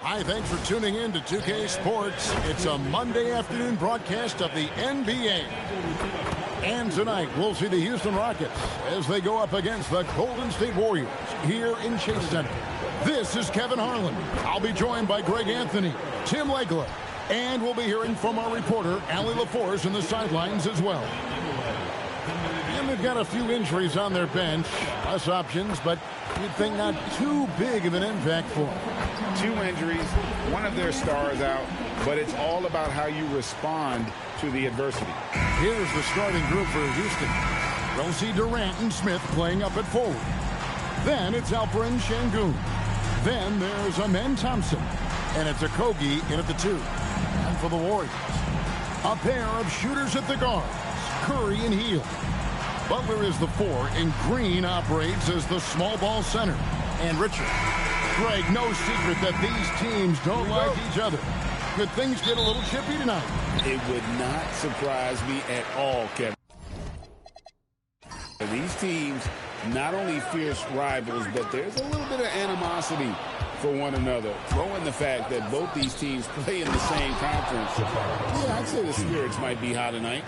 Hi, thanks for tuning in to 2K Sports. It's a Monday afternoon broadcast of the NBA. And tonight, we'll see the Houston Rockets as they go up against the Golden State Warriors here in Chase Center. This is Kevin Harlan. I'll be joined by Greg Anthony, Tim Legler, and we'll be hearing from our reporter, Allie LaForce, in the sidelines as well. And they've got a few injuries on their bench, less options, but you'd think not too big of an impact for them. 2 injuries, one of their stars out, but it's all about how you respond to the adversity. Here's the starting group for Houston. We'll see Durant and Smith playing up at forward. Then it's Alperen Şengün. Then there's Amen Thompson. And it's Okogie in at the 2. And for the Warriors, a pair of shooters at the guards, Curry and Hield. Butler is the 4, and Green operates as the small ball center. And Richard. Greg, no secret that these teams don't like each other. Could things get a little chippy tonight? It would not surprise me at all, Kevin. These teams, not only fierce rivals, but there's a little bit of animosity for one another. Throw in the fact that both these teams play in the same conference. Yeah, I'd say the spirits might be high tonight.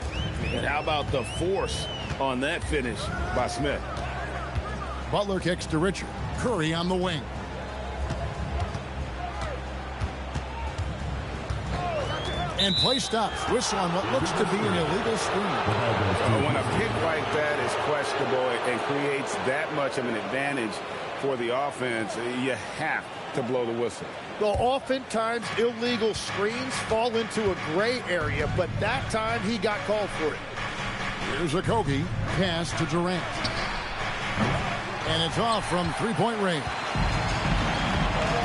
And how about the force on that finish by Smith? Butler kicks to Richard. Curry on the wing. And play stops. Whistle on what looks to be an illegal screen. When a kick like that is questionable and creates that much of an advantage for the offense, you have to blow the whistle. Well, oftentimes illegal screens fall into a gray area, but that time he got called for it. Here's Okogie. Pass to Durant. And it's off from three-point range.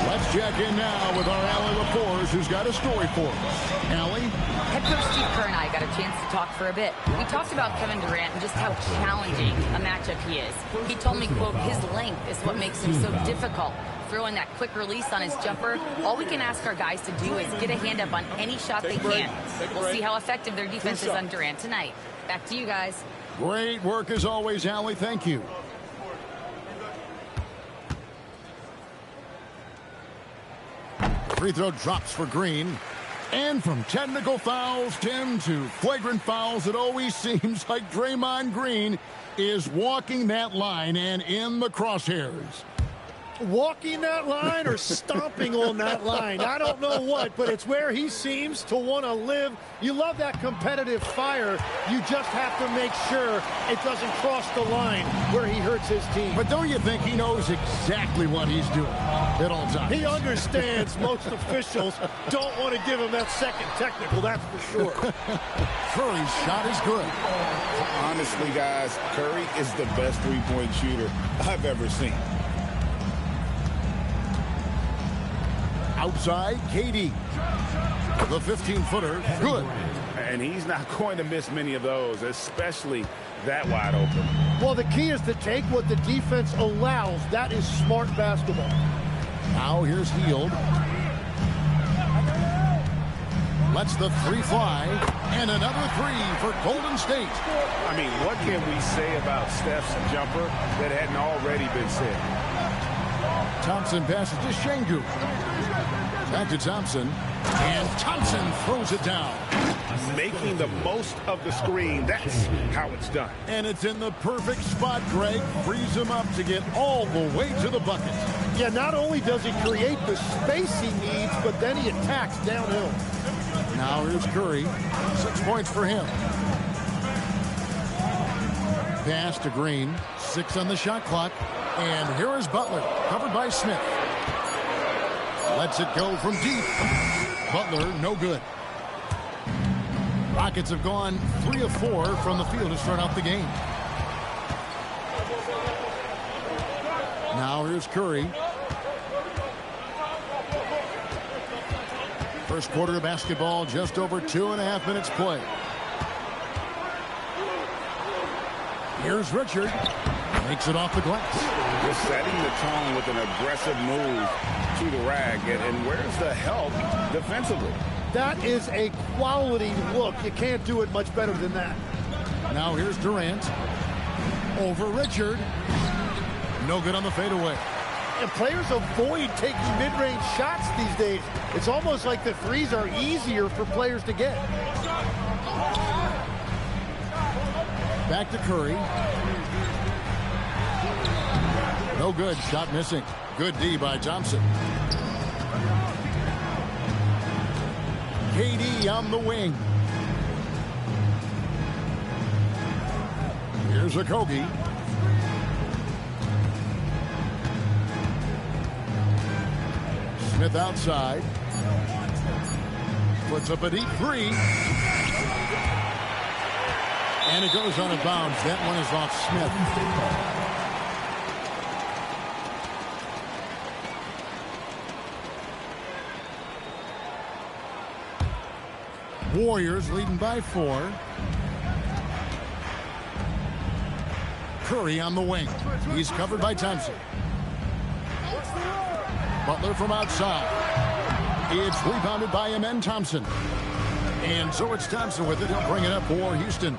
Let's check in now with our Allie LaForce, who's got a story for us. Allie? Head coach Steve Kerr and I got a chance to talk for a bit. We talked about Kevin Durant and just how challenging a matchup he is. He told me, quote, his length is what makes him so difficult. Throwing that quick release on his jumper, all we can ask our guys to do is get a hand up on any shot they can. We'll see how effective their defense is on Durant tonight. Back to you guys. Great work as always, Allie. Thank you. Free throw drops for Green. And from technical fouls, Tim, to flagrant fouls, it always seems like Draymond Green is walking that line and in the crosshairs. Walking that line or stomping on that line. I don't know what, but it's where he seems to want to live. You love that competitive fire. You just have to make sure it doesn't cross the line where he hurts his team. But don't you think he knows exactly what he's doing at all times? He understands most officials don't want to give him that second technical, that's for sure. Curry's shot is good. Honestly, guys, Curry is the best three-point shooter I've ever seen. Outside, KD. The 15-footer, good. And he's not going to miss many of those, especially that wide open. Well, the key is to take what the defense allows. That is smart basketball. Now here's Hield. Lets the 3 fly. And another 3 for Golden State. I mean, what can we say about Steph's jumper that hadn't already been said? Thompson passes to Şengün. Back to Thompson. And Thompson throws it down. Making the most of the screen. That's how it's done. And it's in the perfect spot, Greg. Frees him up to get all the way to the bucket. Yeah, not only does he create the space he needs, but then he attacks downhill. Now here's Curry. 6 points for him. Pass to Green. 6 on the shot clock. And here is Butler, covered by Smith. Lets it go from deep. Butler, no good. Rockets have gone 3 of 4 from the field to start out the game. Now here's Curry. First quarter of basketball, just over 2.5 minutes play. Here's Richard. Makes it off the glass. Just setting the tone with an aggressive move to the rack. And where's the help defensively? That is a quality look. You can't do it much better than that. Now here's Durant. Over Richard. No good on the fadeaway. And players avoid taking mid-range shots these days. It's almost like the threes are easier for players to get. Back to Curry. No good. Shot missing. Good D by Thompson. KD on the wing. Here's Okogie. Smith outside. Puts up a deep three. And it goes out of bounds. That one is off Smith. Warriors leading by 4. Curry on the wing. He's covered by Thompson. Butler from outside. It's rebounded by Amen Thompson. And so it's Thompson with it. He'll bring it up for Houston.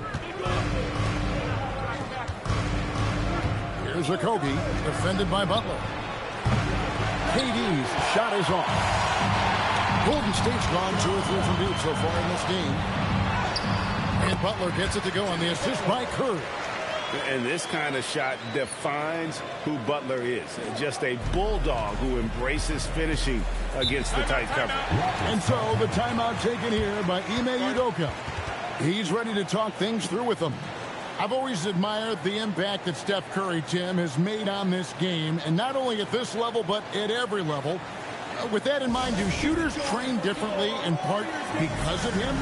Here's Okogie, defended by Butler. KD's shot is off. Golden State's gone 2 or 3 from deep so far in this game. And Butler gets it to go on the assist by Curry. And this kind of shot defines who Butler is. Just a bulldog who embraces finishing against the tight cover. And so the timeout taken here by Ime Udoka. He's ready to talk things through with them. I've always admired the impact that Steph Curry, Tim, has made on this game, and not only at this level, but at every level. With that in mind, do shooters train differently in part because of him?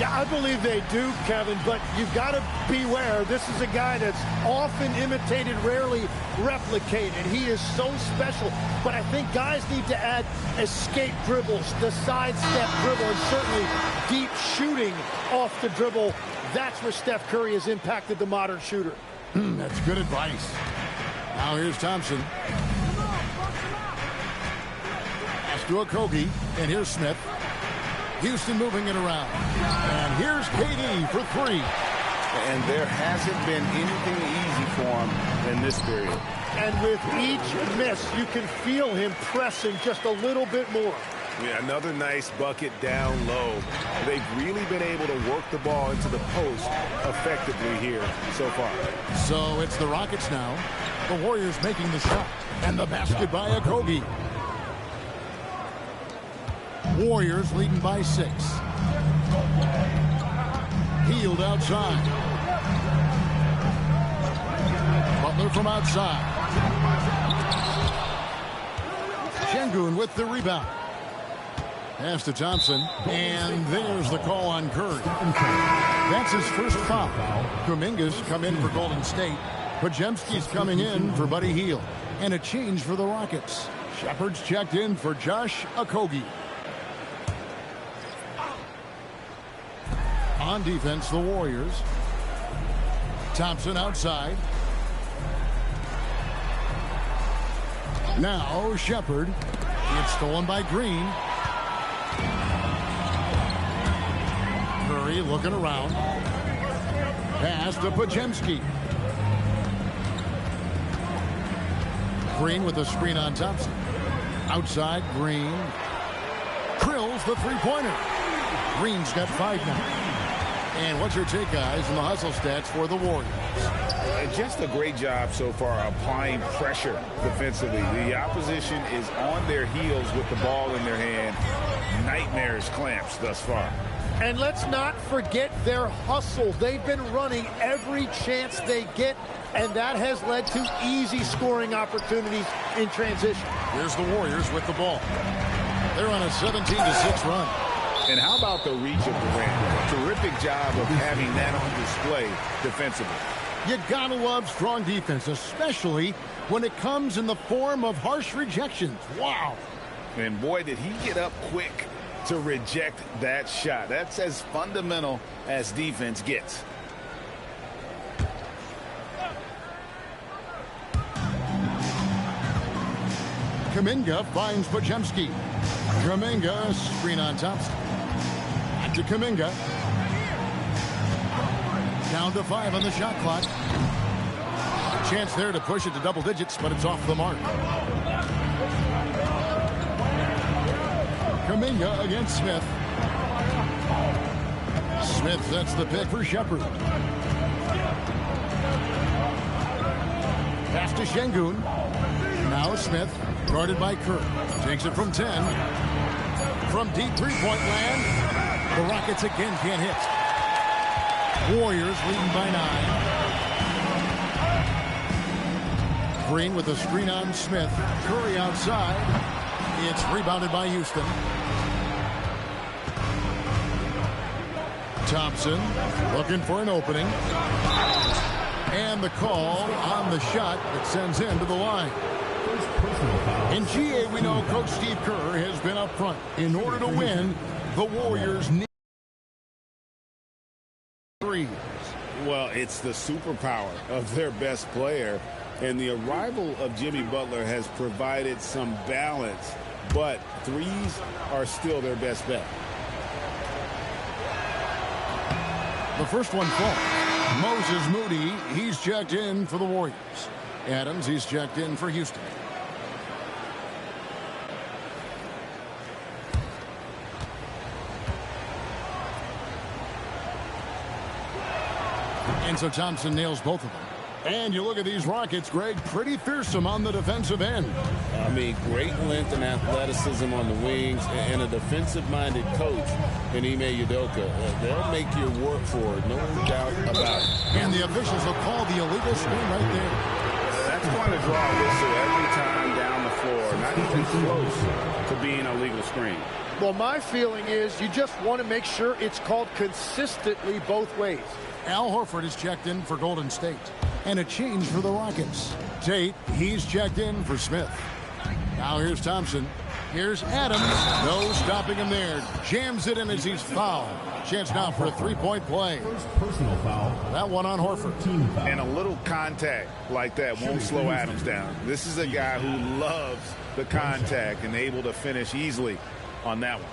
Yeah, I believe they do, Kevin, but you've got to beware. This is a guy that's often imitated, rarely replicated. He is so special, but I think guys need to add escape dribbles, the sidestep dribble, and certainly deep shooting off the dribble. That's where Steph Curry has impacted the modern shooter. That's good advice. Now here's Thompson. Pass to Okogie, and here's Smith. Houston moving it around. And here's KD for 3. And there hasn't been anything easy for him in this period. And with each miss, you can feel him pressing just a little bit more. Yeah, another nice bucket down low. They've really been able to work the ball into the post effectively here so far. So it's the Rockets now. The Warriors making the shot. And the basket by Okogie. Warriors leading by 6. Healed outside. Butler from outside. Şengün with the rebound. Pass to Thompson. And there's the call on Curry. That's his first foul. Kuminga's come in for Golden State. Podziemski's coming in for Buddy Hield. And a change for the Rockets. Shepard's checked in for Josh Okogie. On defense, the Warriors. Thompson outside. Now Shepard. It's stolen by Green. Curry looking around. Pass to Podziemski. Green with a screen on Thompson. Outside, Green. Drills the three-pointer. Green's got 5 now. And what's your take, guys, on the hustle stats for the Warriors? Just a great job so far applying pressure defensively. The opposition is on their heels with the ball in their hand. Nightmares clamps thus far. And let's not forget their hustle. They've been running every chance they get, and that has led to easy scoring opportunities in transition. Here's the Warriors with the ball. They're on a 17-6 run. And how about the reach of Durant? Terrific job of having that on display defensively. You gotta love strong defense, especially when it comes in the form of harsh rejections. Wow. And boy, did he get up quick to reject that shot. That's as fundamental as defense gets. Kuminga finds Podziemski. Kuminga, screen on Thompson. Back to Kuminga. Down to 5 on the shot clock. Chance there to push it to double digits, but it's off the mark. Kuminga against Smith. Smith sets the pick for Shepard. Pass to Şengün. Now Smith, guarded by Kerr. Takes it from 10. From deep three-point land, the Rockets again can't hit. Warriors leading by 9. Green with a screen on Smith. Curry outside. It's rebounded by Houston. Thompson looking for an opening. And the call on the shot that sends him to the line. In GA, we know Coach Steve Kerr has been up front. In order to win, the Warriors need threes. Well, it's the superpower of their best player. And the arrival of Jimmy Butler has provided some balance. But threes are still their best bet. The first one falls. Moses Moody, he's checked in for the Warriors. Adams, he's checked in for Houston. And so Thompson nails both of them. And you look at these Rockets, Greg, pretty fearsome on the defensive end. I mean, great length and athleticism on the wings, and a defensive-minded coach in Ime Udoka. They'll make you work for it, no doubt about it. And the officials will call the illegal screen right there. That's going to draw a whistle every time down the floor, not even close to being a legal screen. Well, my feeling is you just want to make sure it's called consistently both ways. Al Horford is checked in for Golden State. And a change for the Rockets. Tate, he's checked in for Smith. Now here's Thompson. Here's Adams. No stopping him there. Jams it in as he's fouled. Chance now for a three-point play. Personal foul. That one on Horford. And a little contact like that won't slow Adams down. This is a guy who loves the contact and able to finish easily on that one.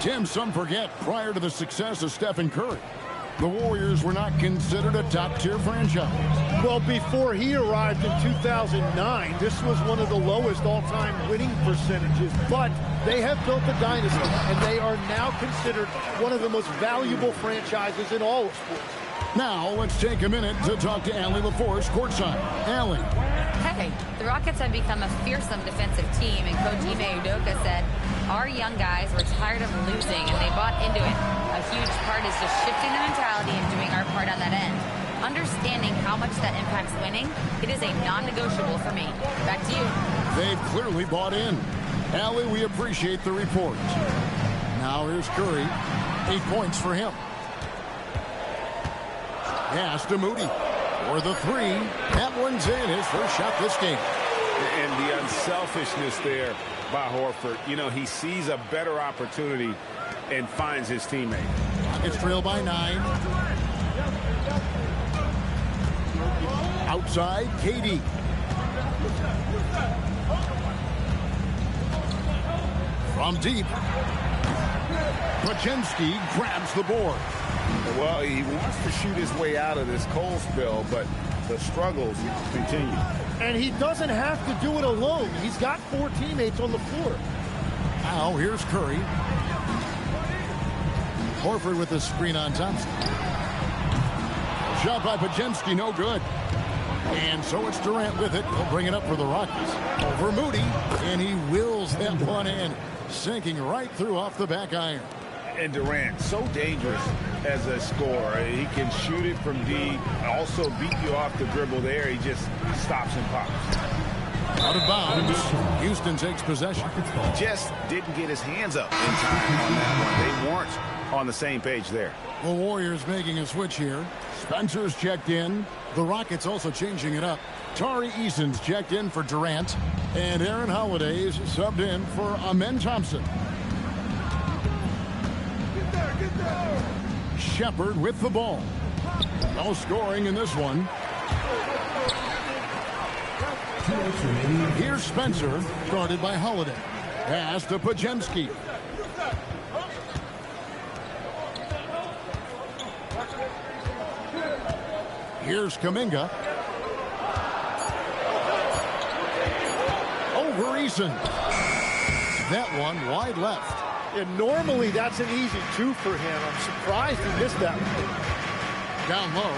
Tim, some forget, prior to the success of Stephen Curry, the Warriors were not considered a top-tier franchise. Well, before he arrived in 2009, this was one of the lowest all-time winning percentages. But they have built a dynasty, and they are now considered one of the most valuable franchises in all of sports. Now, let's take a minute to talk to Allie LaForce courtside. Allie. Hey, the Rockets have become a fearsome defensive team, and Coach Ime Udoka said, our young guys were tired of losing, and they bought into it. A huge part is just shifting the mentality and doing our part on that end. Understanding how much that impacts winning, it is a non-negotiable for me. Back to you. They've clearly bought in. Allie, we appreciate the report. Now here's Curry. 8 points for him. Pass to Moody. For the three. That one's in. His first shot this game. And the unselfishness there by Horford. You know, he sees a better opportunity and finds his teammate. It's trailed by 9. Outside, KD. From deep. Podziemski grabs the board. Well, he wants to shoot his way out of this cold spill, but the struggles continue. And he doesn't have to do it alone. He's got 4 teammates on the floor. Now here's Curry. Horford with the screen on Thompson. Shot by Podziemski, no good. And so it's Durant with it. He'll bring it up for the Rockets. Over Moody, and he wills that one in, sinking right through off the back iron. And Durant, so dangerous as a scorer. He can shoot it from deep, also beat you off the dribble there. He just stops and pops. Out of bounds. Houston takes possession. Just didn't get his hands up in time on that one. They weren't on the same page there. The Warriors making a switch here. Spencer's checked in. The Rockets also changing it up. Tari Eason's checked in for Durant. And Aaron Holiday's subbed in for Amen Thompson. Shepard with the ball. No scoring in this one. Here's Spencer, guarded by Holiday. Pass to Pajemski. Here's Kuminga. Over Eason. That one wide left. And normally that's an easy two for him. I'm surprised he missed that one. Down low.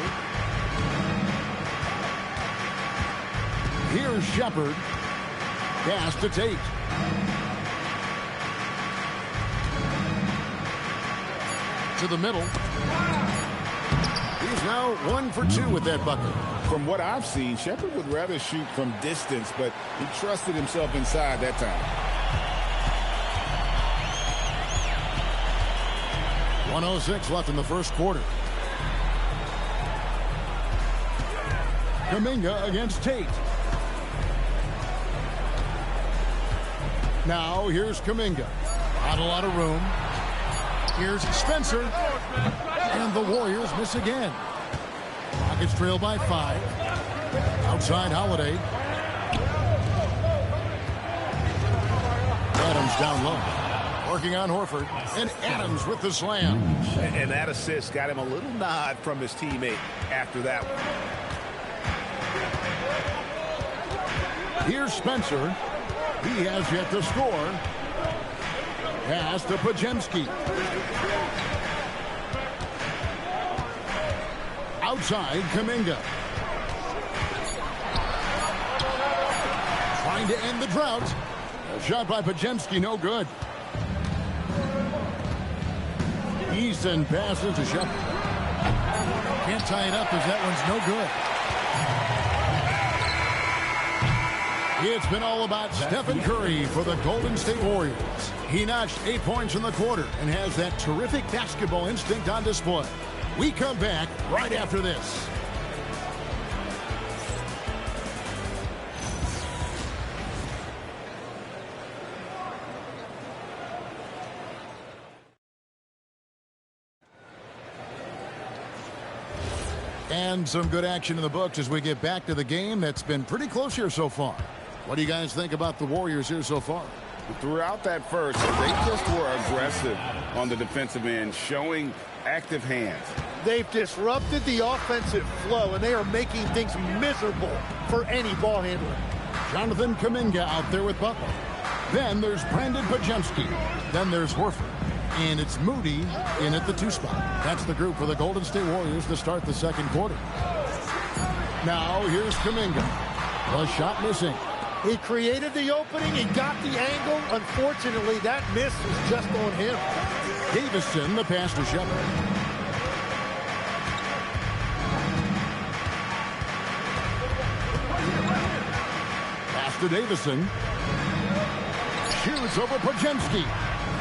Here's Shepard. Pass to Tate. To the middle. He's now 1 for 2 with that bucket. From what I've seen, Shepard would rather shoot from distance, but he trusted himself inside that time. 1:06 left in the first quarter. Kuminga against Tate. Now here's Kuminga. Not a lot of room. Here's Spencer. And the Warriors miss again. Rockets trail by 5. Outside Holiday. Adams down low. Working on Horford. And Adams with the slam. And that assist got him a little nod from his teammate after that one. Here's Spencer. He has yet to score. Pass to Pajemski. Outside, Kuminga. Trying to end the drought. A shot by Pajemski, no good. Eason passes to Shepard. Can't tie it up as that one's no good. It's been all about Stephen Curry for the Golden State Warriors. He notched 8 points in the quarter and has that terrific basketball instinct on display. We come back right after this. And some good action in the books as we get back to the game that's been pretty close here so far. What do you guys think about the Warriors here so far? Throughout that first, they just were aggressive on the defensive end, showing active hands. They've disrupted the offensive flow, and they are making things miserable for any ball handler. Jonathan Kuminga out there with Butler. Then there's Brandon Pajemski. Then there's Horford. And it's Moody in at the 2 spot. That's the group for the Golden State Warriors to start the second quarter. Now here's Kuminga. A shot missing. He created the opening. He got the angle. Unfortunately, that miss was just on him. Davison, the pass to Shepard. Pass to Davison. Shoots over Pajemski.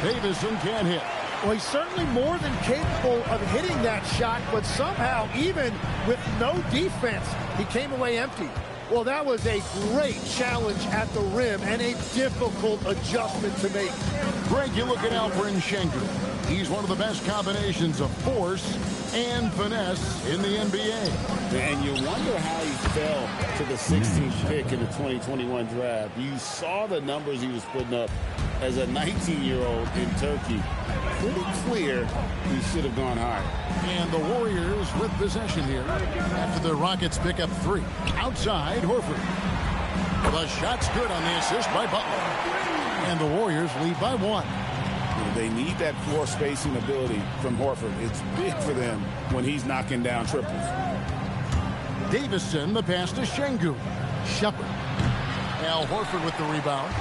Davison can't hit. Well, he's certainly more than capable of hitting that shot, but somehow, even with no defense, he came away empty. Well, that was a great challenge at the rim and a difficult adjustment to make. Greg, you look at Alperen Sengun. He's one of the best combinations of force and finesse in the NBA. And you wonder how he fell to the 16th pick in the 2021 draft. You saw the numbers he was putting up as a 19-year-old in Turkey. Pretty clear he should have gone higher. And the Warriors with possession here after the Rockets pick up 3. Outside, Horford. The shot's good on the assist by Butler. And the Warriors lead by 1. They need that floor spacing ability from Horford. It's big for them when he's knocking down triples. Davison, the pass to Sengun. Shepard. Al Horford with the rebound.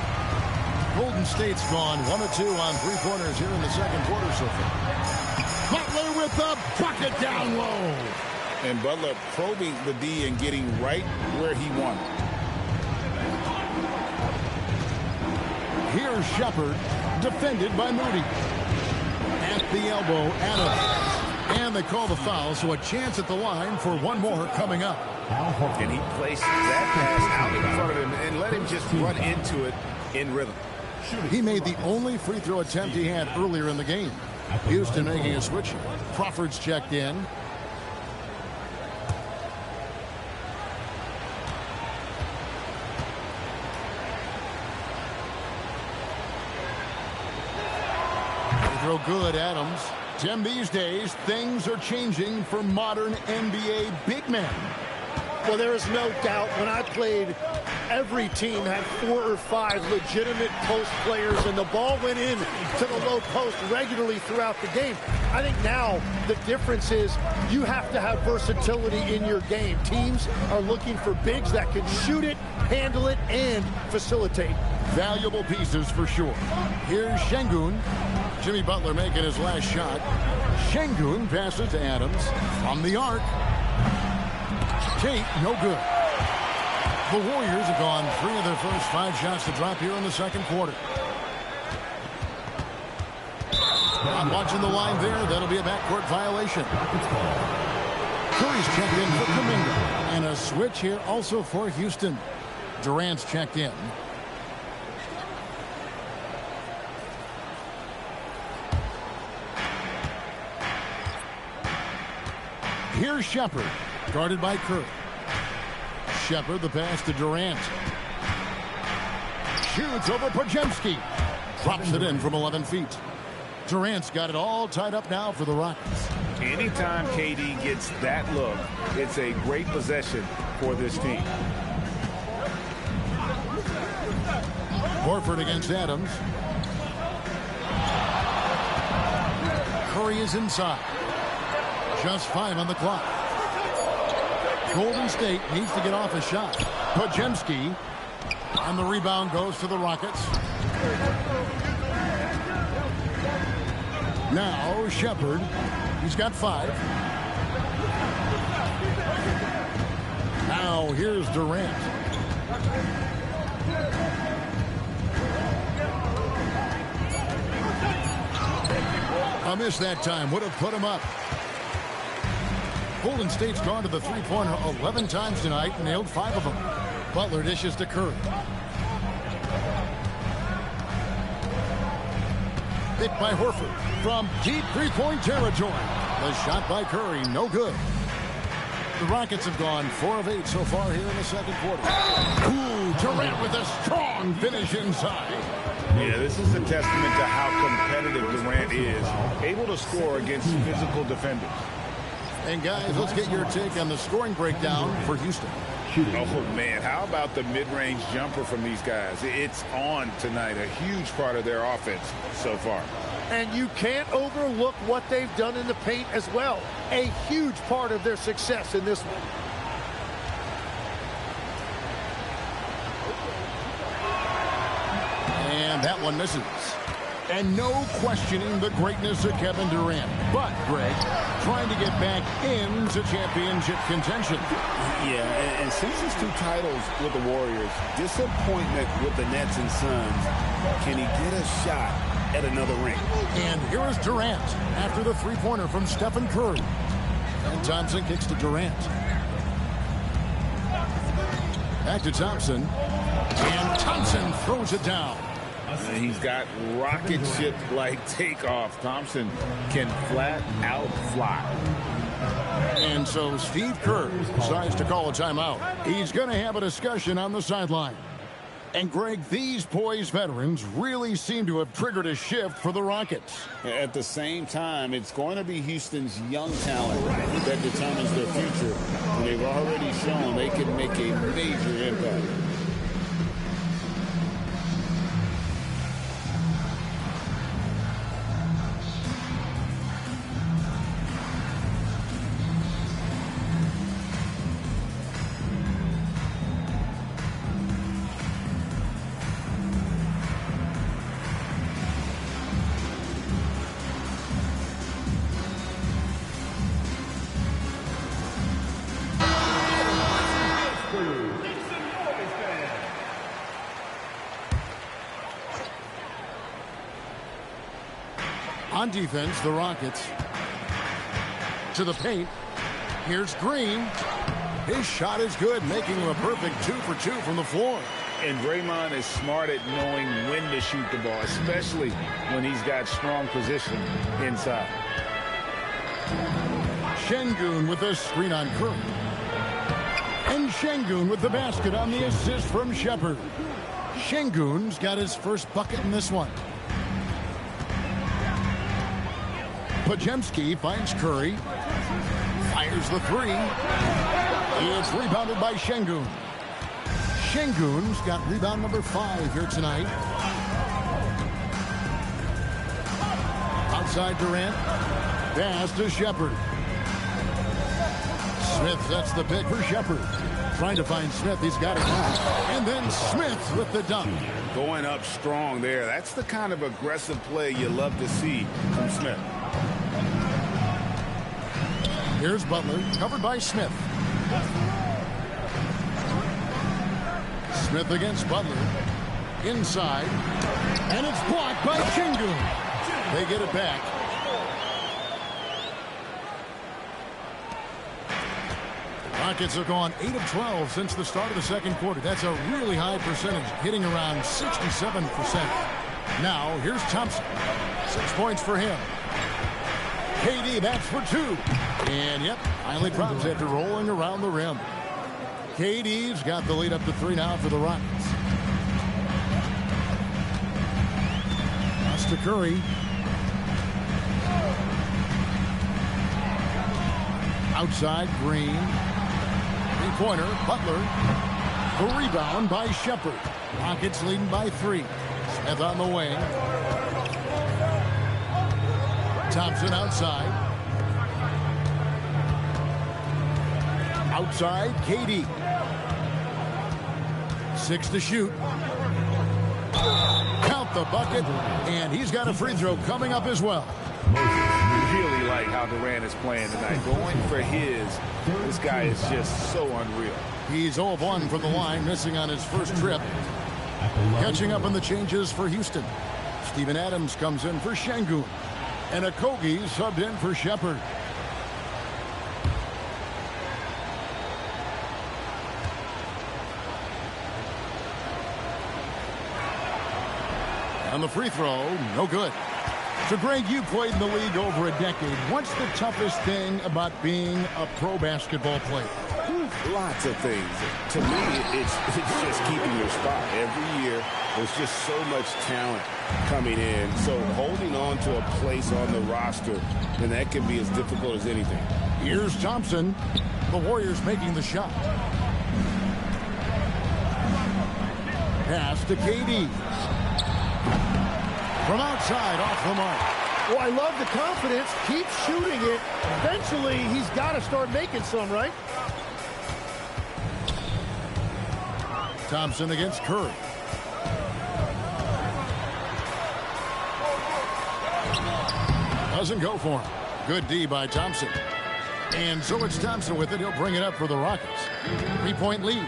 Golden State's gone 1 of 2 on 3-pointers here in the second quarter so far. Butler with the bucket down low. And Butler probing the D and getting right where he wanted. Here's Shepard, defended by Moody. At the elbow, Adams. And they call the foul, so a chance at the line for one more coming up. And he placed that pass out in front of him and let him just run into it in rhythm. He made the only free throw attempt he had earlier in the game. Houston making a switch. Crawford's checked in. throw good, Adams. Tim, these days, things are changing for modern NBA big men. Well, there is no doubt when I played, every team had 4 or 5 legitimate post players, and the ball went in to the low post regularly throughout the game. I think now the difference is you have to have versatility in your game. Teams are looking for bigs that can shoot it, handle it, and facilitate. Valuable pieces for sure. Here's Şengün. Jimmy Butler making his last shot. Şengün passes to Adams from the arc. Tate, no good. The Warriors have gone 3 of their first 5 shots to drop here in the second quarter. Not watching the line there. That'll be a backcourt violation. Curry's checked in for Kuminga. And a switch here also for Houston. Durant's checked in. Here's Shepard, guarded by Curry. Shepard, the pass to Durant. Shoots over Podziemski. Drops it in from 11 feet. Durant's got it all tied up now for the Rockets. Anytime KD gets that look, it's a great possession for this team. Horford against Adams. Curry is inside. Just 5 on the clock. Golden State needs to get off a shot. Podziemski. And the rebound goes to the Rockets. Now Shepard. He's got 5. Now here's Durant. A miss that time. Would have put him up. Golden State's gone to the three-pointer 11 times tonight, nailed 5 of them. Butler dishes to Curry. Hit by Horford from deep three-point territory. The shot by Curry, no good. The Rockets have gone 4 of 8 so far here in the second quarter. Ooh, Durant with a strong finish inside. Yeah, this is a testament to how competitive Durant is, able to score against physical defenders. And guys, let's get your take on the scoring breakdown for Houston. Oh, man, how about the mid-range jumper from these guys? It's on tonight, a huge part of their offense so far. And you can't overlook what they've done in the paint as well. A huge part of their success in this one. And that one misses. And no questioning the greatness of Kevin Durant. But, Greg, trying to get back into championship contention. Yeah, and since his 2 titles with the Warriors, disappointment with the Nets and Suns, can he get a shot at another ring? And here is Durant after the three-pointer from Stephen Curry. And Thompson kicks to Durant. Back to Thompson. And Thompson throws it down. And he's got rocket ship-like takeoff. Thompson can flat out fly. And so Steve Kerr decides to call a timeout. He's going to have a discussion on the sideline. And Greg, these poised veterans really seem to have triggered a shift for the Rockets. At the same time, it's going to be Houston's young talent that determines their future. And they've already shown they can make a major impact. On defense, the Rockets to the paint. Here's Green. His shot is good, making him a perfect 2 for 2 from the floor. And Draymond is smart at knowing when to shoot the ball, especially when he's got strong position inside. Şengün with the screen on Curry. And Şengün with the basket on the assist from Shepard. Şengün's got his first bucket in this one. Pajemski finds Curry. Fires the three. It's rebounded by Şengün. Şengün's got rebound number 5 here tonight. Outside Durant. Pass to Shepard. Smith sets the pick for Shepard. Trying to find Smith. He's got it now. And then Smith with the dunk. Going up strong there. That's the kind of aggressive play you love to see from Smith. Here's Butler, covered by Smith. Smith against Butler. Inside. And it's blocked by Şengün. They get it back. Rockets have gone 8 of 12 since the start of the second quarter. That's a really high percentage, hitting around 67%. Now, here's Thompson. 6 points for him. KD bats for 2. And, yep, finally drops after rolling around the rim. KD's got the lead up to 3 now for the Rockets. Pass to Curry. Outside, Green. Three-pointer, Butler. The rebound by Shepard. Rockets leading by 3. Smith on the wing. Thompson outside. Outside, KD. 6 to shoot. Count the bucket, and he's got a free throw coming up as well. Really like how Durant is playing tonight. Going for his. This guy is just so unreal. He's 0 of 1 from the line, missing on his first trip. Catching up on the changes for Houston. Steven Adams comes in for Şengün. And Okogie subbed in for Shepard. On the free throw, no good. So, Greg, you played in the league over a decade. What's the toughest thing about being a pro basketball player? Lots of things. To me, it's just keeping your spot. Every year, there's just so much talent coming in. So holding on to a place on the roster, and that can be as difficult as anything. Here's Thompson. The Warriors making the shot. Pass to KD. From outside, off the mark. Well, I love the confidence. Keep shooting it. Eventually, he's got to start making some, right? Thompson against Curry. Doesn't go for him. Good D by Thompson. And so it's Thompson with it. He'll bring it up for the Rockets. 3-point lead.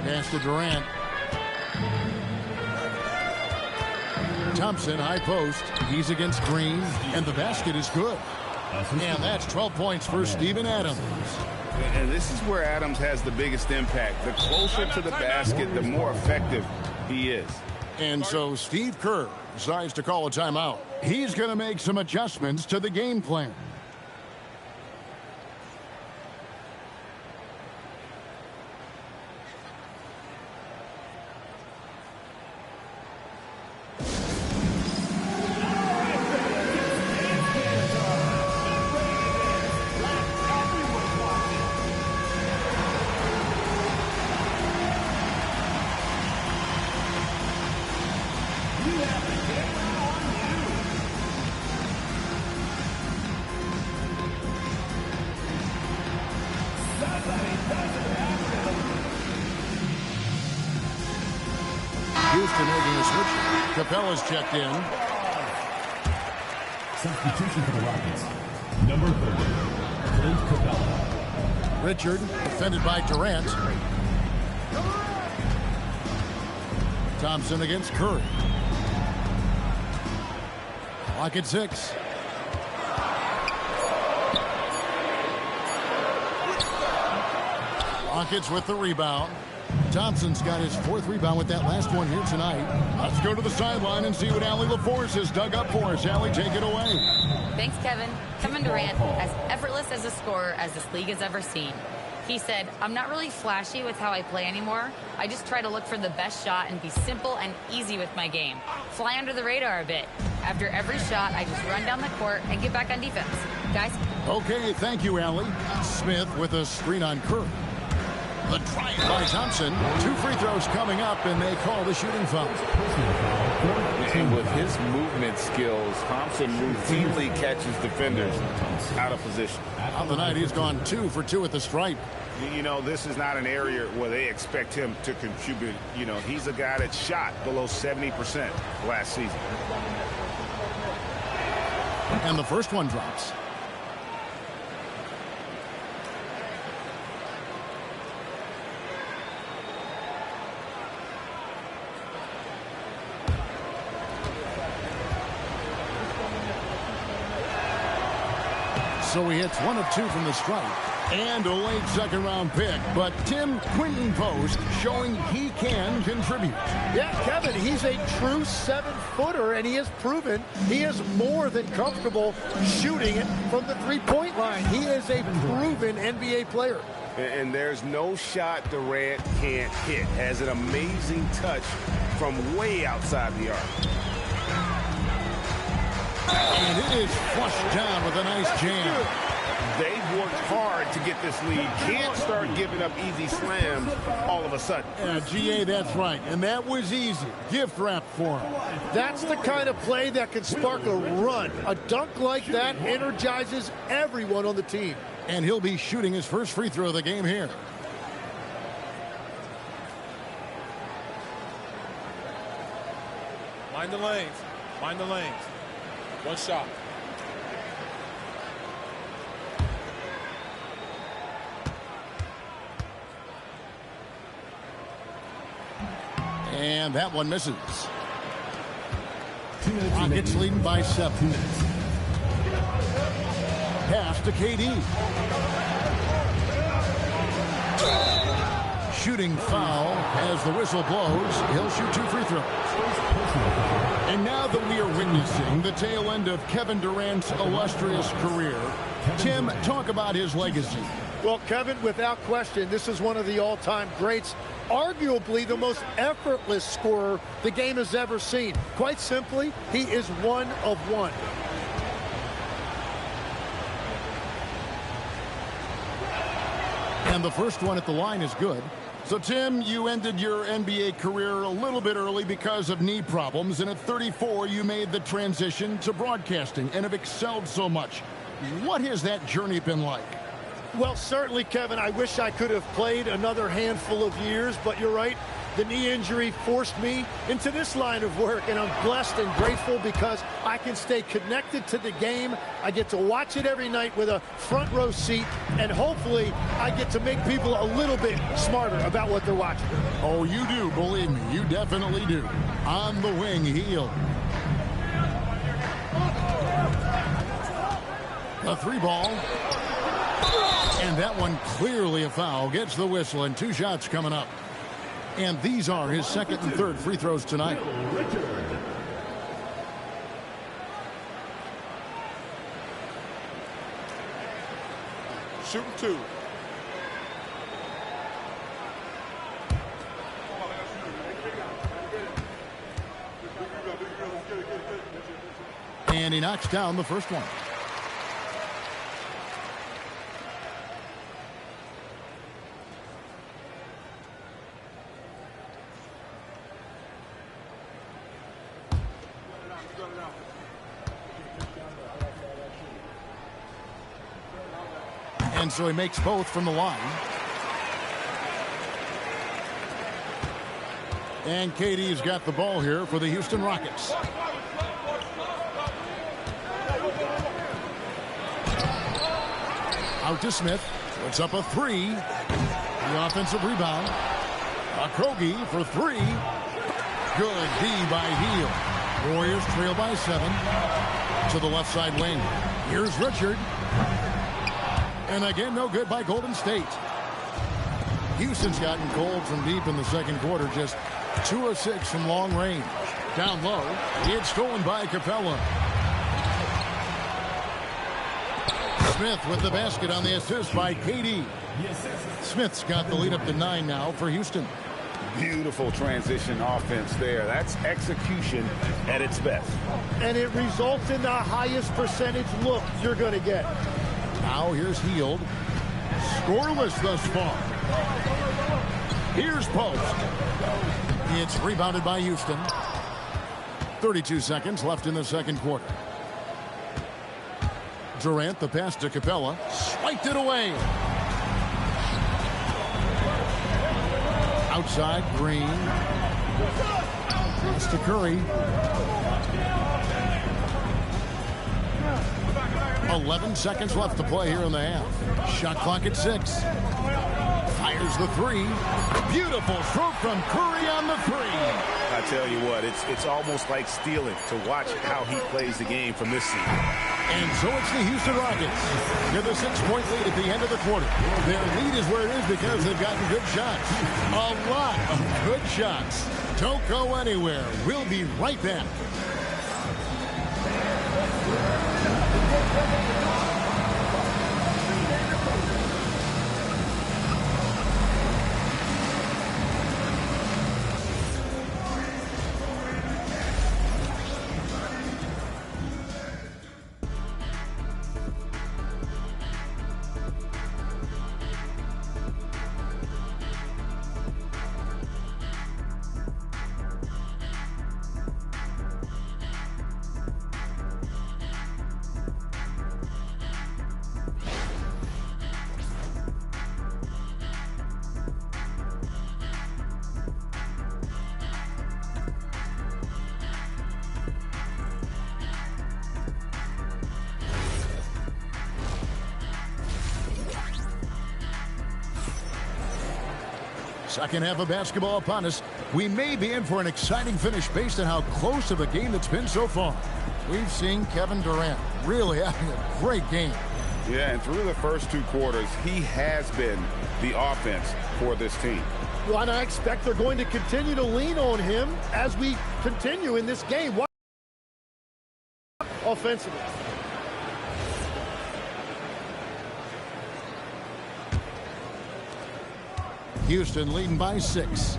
Pass to Durant. Thompson, high post. He's against Green. And the basket is good. And that's 12 points for Steven Adams. And this is where Adams has the biggest impact. The closer to the basket, the more effective he is. And so Steve Kerr decides to call a timeout. He's going to make some adjustments to the game plan. Houston making a switch. Capella's checked in. Substitution for the Rockets. Number 30, Clint Capella. Richard, defended by Durant. Thompson against Curry. Clock at 6. Rockets with the rebound. Thompson's got his 4th rebound with that last one here tonight. Let's go to the sideline and see what Allie LaForce has dug up for us. Allie, take it away. Thanks, Kevin. Kevin Durant, as effortless as a scorer as this league has ever seen. He said, I'm not really flashy with how I play anymore. I just try to look for the best shot and be simple and easy with my game. Fly under the radar a bit. After every shot, I just run down the court and get back on defense. Guys? Okay, thank you, Allie. Smith with a screen on Curry. The drive by Thompson. 2 free throws coming up, and they call the shooting foul. And with his movement skills, Thompson routinely catches defenders out of position. On the night, he's gone 2 for 2 at the stripe. You know, this is not an area where they expect him to contribute. You know, he's a guy that shot below 70% last season. And the first one drops. So he hits 1 of 2 from the stripe. And a late second-round pick. But Tim Quinton Post showing he can contribute. Yeah, Kevin, he's a true 7-footer, and he has proven he is more than comfortable shooting it from the three-point line. He is a proven NBA player. And there's no shot Durant can't hit. Has an amazing touch from way outside the arc. And it is flushed down with a nice jam. They've worked hard to get this lead. Can't start giving up easy slams all of a sudden. GA, that's right. And that was easy. Gift wrap for him. That's the kind of play that can spark a run. A dunk like that energizes everyone on the team. And he'll be shooting his first free throw of the game here. Mind the lanes. Mind the lanes. One shot. And that one misses. Rockets leading by 7. Pass to KD. Shooting foul as the whistle blows. He'll shoot 2 free throws. And now that we are witnessing the tail end of Kevin Durant's illustrious career, Tim, talk about his legacy. Well, Kevin, without question, this is one of the all-time greats. Arguably the most effortless scorer the game has ever seen. Quite simply, he is one of one. And the first one at the line is good. So, Tim, you ended your NBA career a little bit early because of knee problems, and at 34, you made the transition to broadcasting and have excelled so much. What has that journey been like? Well, certainly, Kevin, I wish I could have played another handful of years, but you're right. The knee injury forced me into this line of work, and I'm blessed and grateful because I can stay connected to the game. I get to watch it every night with a front row seat, and hopefully I get to make people a little bit smarter about what they're watching. Oh, you do, believe me. You definitely do. On the wing, heel. A 3-ball. And that one clearly a foul. Gets the whistle, and 2 shots coming up. And these are his second and third free throws tonight. Shooting 2. And he knocks down the first one. And so he makes both from the line. And KD's got the ball here for the Houston Rockets. Out to Smith. Puts up a 3. The offensive rebound. Okogie for 3. Good D by Heel. Warriors trail by 7. To the left side wing. Here's Richard. And again, no good by Golden State. Houston's gotten cold from deep in the second quarter. Just 2 of 6 from long range. Down low. It's stolen by Capella. Smith with the basket on the assist by KD. Smith's got the lead up to 9 now for Houston. Beautiful transition offense there. That's execution at its best. And it results in the highest percentage look you're going to get. Now here's Hield. Scoreless thus far. Here's Post. It's rebounded by Houston. 32 seconds left in the second quarter. Durant, the pass to Capella. Swiped it away. Outside, Green. Pass to Curry. 11 seconds left to play here in the half. Shot clock at 6. Fires the three. Beautiful stroke from Curry on the three. I tell you what, it's almost like stealing to watch how he plays the game from this seat. And so it's the Houston Rockets. With a 6-point lead at the end of the quarter. Their lead is where it is because they've gotten good shots. A lot of good shots. Don't go anywhere. We'll be right back. Second half of basketball upon us. We may be in for an exciting finish based on how close of a game it's been so far. We've seen Kevin Durant really having a great game. Yeah, and through the first 2 quarters, he has been the offense for this team. Well, and I expect they're going to continue to lean on him as we continue in this game. Offensively. Houston leading by 6.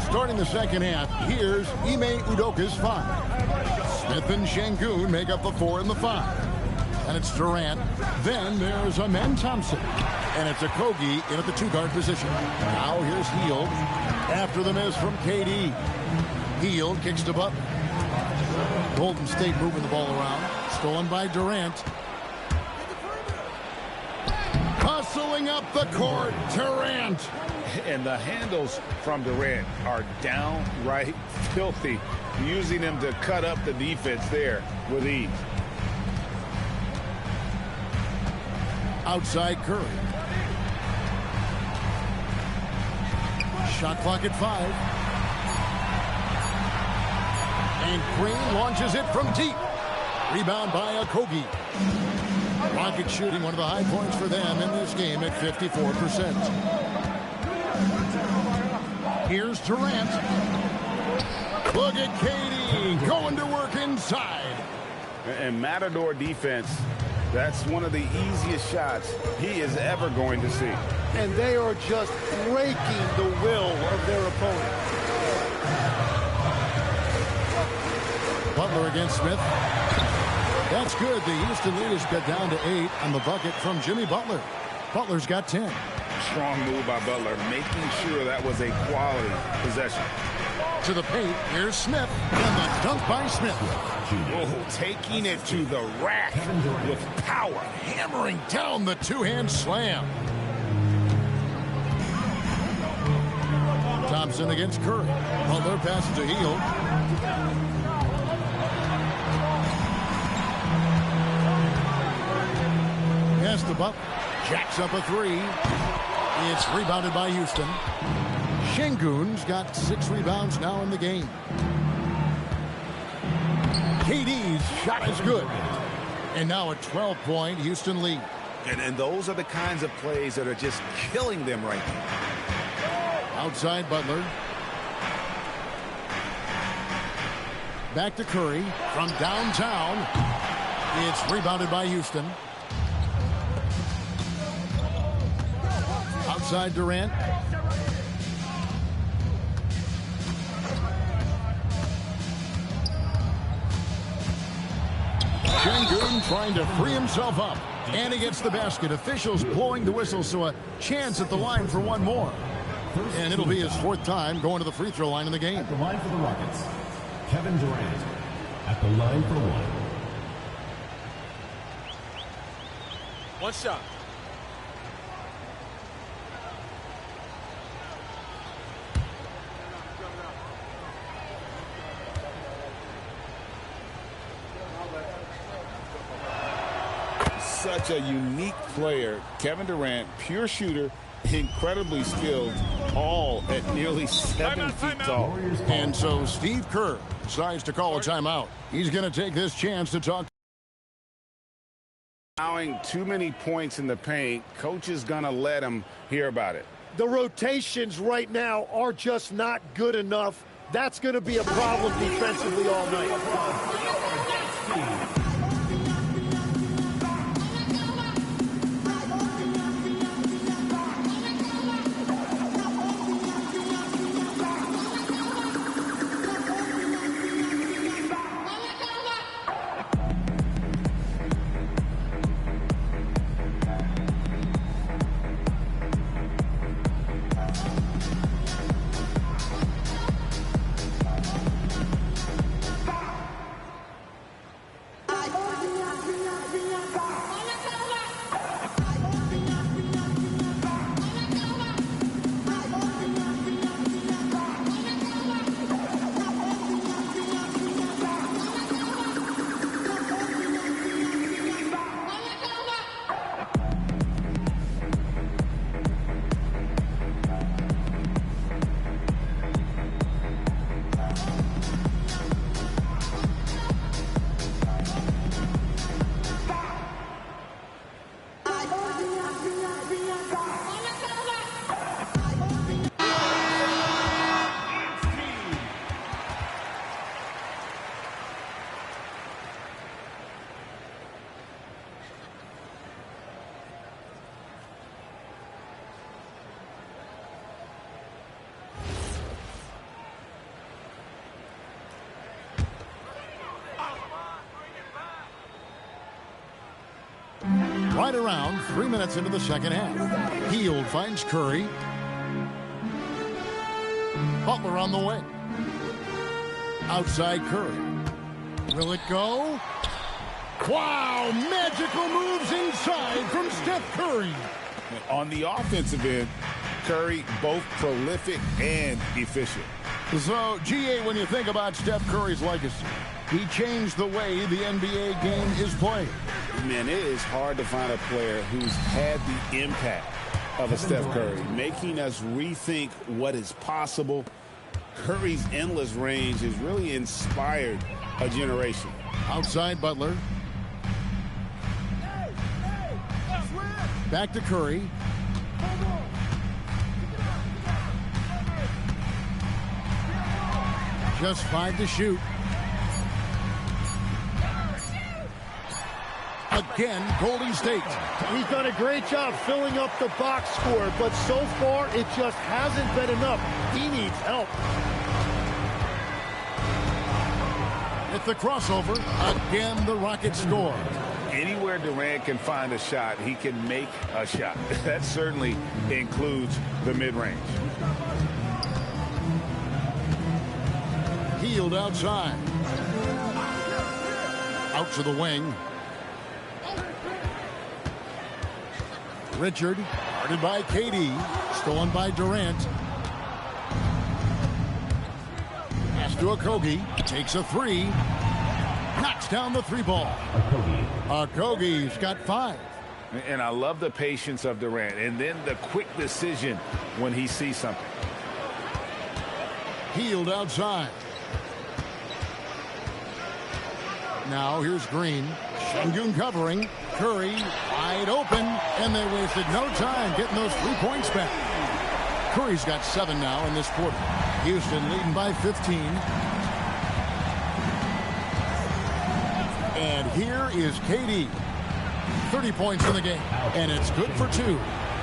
Starting the second half, here's Ime Udoka's 5. Smith and Şengün make up the 4 and the 5. And it's Durant. Then there's Amen Thompson. And it's Okogie in at the 2-guard position. Now here's Hield. After the miss from KD. Hield kicks to Butler. Golden State moving the ball around. Stolen by Durant. Hustling up the court, Durant. And the handles from Durant are downright filthy, using them to cut up the defense there with ease. Outside Curry. Shot clock at 5. And Green launches it from deep. Rebound by Okogie. Rockets shooting one of the high points for them in this game at 54%. Here's Durant. Look at KD going to work inside. And Matador defense, that's one of the easiest shots he is ever going to see. And they are just breaking the will of their opponent. Butler against Smith. That's good. The Houston lead is cut down to 8 on the bucket from Jimmy Butler. Butler's got 10. Strong move by Butler, making sure that was a quality possession. To the paint, here's Smith, and the dunk by Smith. Oh, taking it to the rack with power. Hammering down the two-hand slam. Thompson against Curry. Butler passes to Hield. Pass to Butler. Jacks up a 3. It's rebounded by Houston. Şengün's got 6 rebounds now in the game. KD's shot is good. And now a 12-point Houston lead. And those are the kinds of plays that are just killing them right now. Outside Butler. Back to Curry from downtown. It's rebounded by Houston. Outside Durant. trying to free himself up. And he gets the basket. Officials blowing the whistle, so a chance at the line for one more. And it'll be his fourth time going to the free throw line in the game. At the line for the Rockets, Kevin Durant. At the line for one. One shot. Such a unique player. Kevin Durant, pure shooter, incredibly skilled, all at nearly 7 feet tall. And so Steve Kerr decides to call a timeout. He's going to take this chance to talk. Allowing too many points in the paint, coach is going to let him hear about it. The rotations right now are just not good enough. That's going to be a problem defensively all night. Right around 3 minutes into the second half. Hield finds Curry. Butler on the wing. Outside Curry. Will it go? Wow! Magical moves inside from Steph Curry. On the offensive end, Curry both prolific and efficient. So, GA, when you think about Steph Curry's legacy, he changed the way the NBA game is played. Man, it is hard to find a player who's had the impact of a Steph Curry, making us rethink what is possible. Curry's endless range has really inspired a generation. Outside Butler. Back to Curry. Just 5 to shoot. Again, Golden State. He's done a great job filling up the box score, but so far it just hasn't been enough. He needs help. At the crossover, again the Rockets score. Anywhere Durant can find a shot, he can make a shot. That certainly includes the mid-range. Hield outside. Out to the wing. Richard, guarded by KD, stolen by Durant. Pass to Okogie, takes a three, knocks down the three ball. Okogie's got 5. And I love the patience of Durant, and then the quick decision when he sees something. Hield outside. Now here's Green. Şengün covering. Curry wide open, and they wasted no time getting those 3 points back. Curry's got 7 now in this quarter. Houston leading by 15. And here is KD. 30 points in the game, and it's good for 2.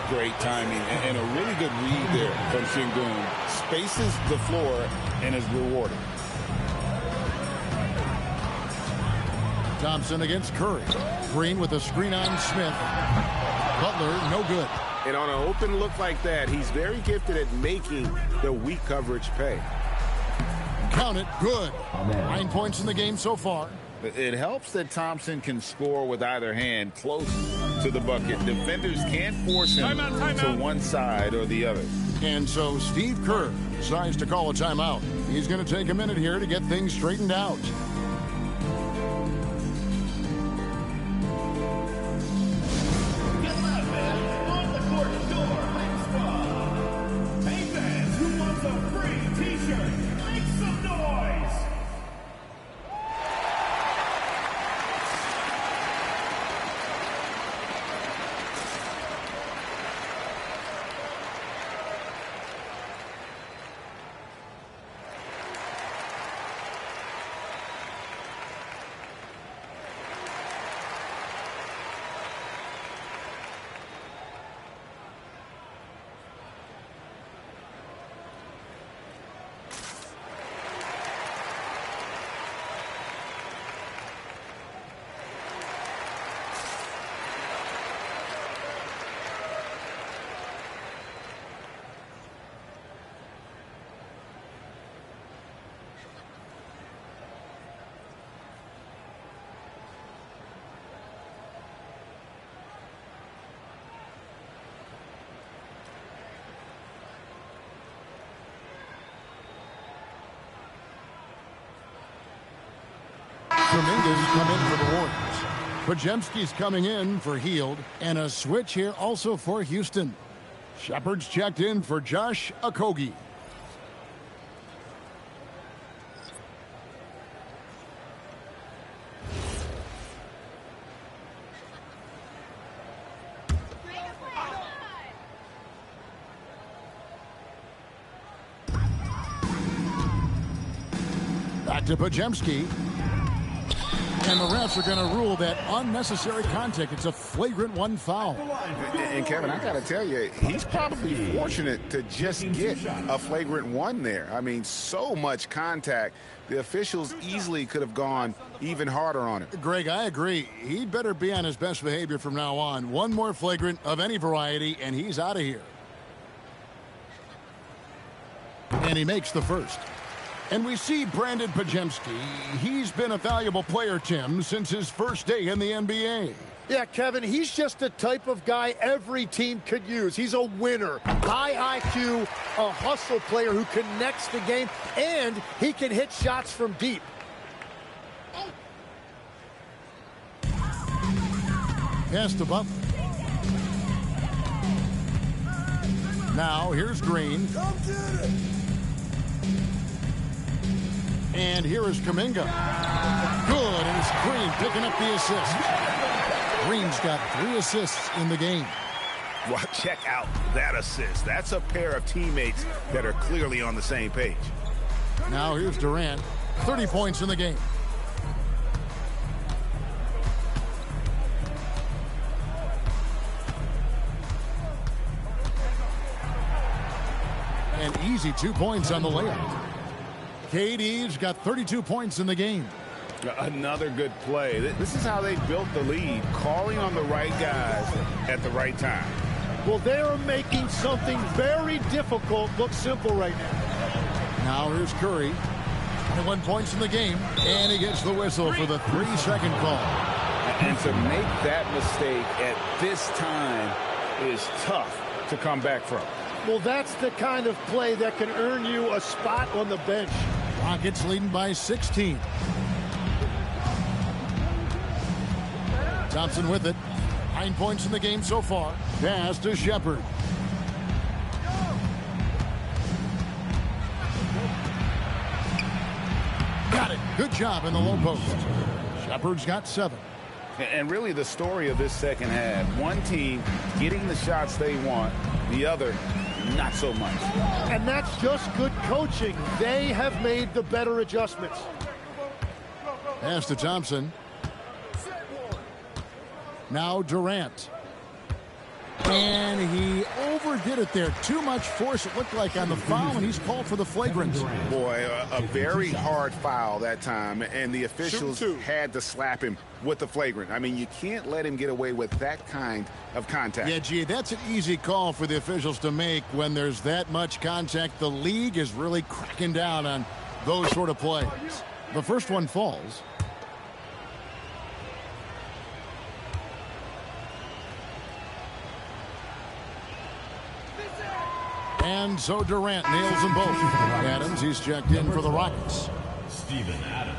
Great timing and a really good read there from Şengün. Spaces the floor and is rewarded. Thompson against Curry. Green with a screen on Smith. Butler, no good. And on an open look like that, he's very gifted at making the weak coverage pay. Count it, good. 9 points in the game so far. It helps that Thompson can score with either hand close to the bucket. Defenders can't force him to one side or the other. And so Steve Kerr decides to call a timeout. He's going to take a minute here to get things straightened out. Dominguez come in for the Warriors. Podziemski's coming in for Hield. And a switch here also for Houston. Shepard's checked in for Josh Okogie. Back to Podziemski. And the refs are going to rule that unnecessary contact. It's a flagrant one foul. And Kevin, I got to tell you, he's probably fortunate to just get a flagrant one there. I mean, so much contact. The officials easily could have gone even harder on it. Greg, I agree. He'd better be on his best behavior from now on. One more flagrant of any variety, and he's out of here. And he makes the first. And we see Brandon Podziemski. He's been a valuable player, Tim, since his first day in the NBA. Yeah, Kevin, he's just the type of guy every team could use. He's a winner, high IQ, a hustle player who connects the game, and he can hit shots from deep. Pass to Butler. Now, here's Green. Come get it. And here is Kuminga. Good, and it's Green picking up the assist. Green's got 3 assists in the game. Well, check out that assist. That's a pair of teammates that are clearly on the same page. Now here's Durant. 30 points in the game. An easy 2 points on the layup. KD's got 32 points in the game. Another good play. This is how they built the lead, calling on the right guys at the right time. Well, they are making something very difficult look simple right now. Now here's Curry. 21 points in the game, and he gets the whistle for the 3-second call. And to make that mistake at this time is tough to come back from. Well, that's the kind of play that can earn you a spot on the bench. Rockets leading by 16. Thompson with it. 9 points in the game so far. Pass to Shepard. Got it. Good job in the low post. Shepard's got 7. And really the story of this second half, one team getting the shots they want, the other not so much. And that's just good coaching. They have made the better adjustments. Pass to Thompson. Now Durant. And he overdid it there. Too much force, it looked like, on the foul, and he's called for the flagrant. Boy, a very hard foul that time, and the officials had to slap him with the flagrant. I mean, you can't let him get away with that kind of contact. Yeah, gee, that's an easy call for the officials to make when there's that much contact. The league is really cracking down on those sort of plays. The first one falls. And so Durant nails them both. Adams, he's checked in for the Rockets. Steven Adams.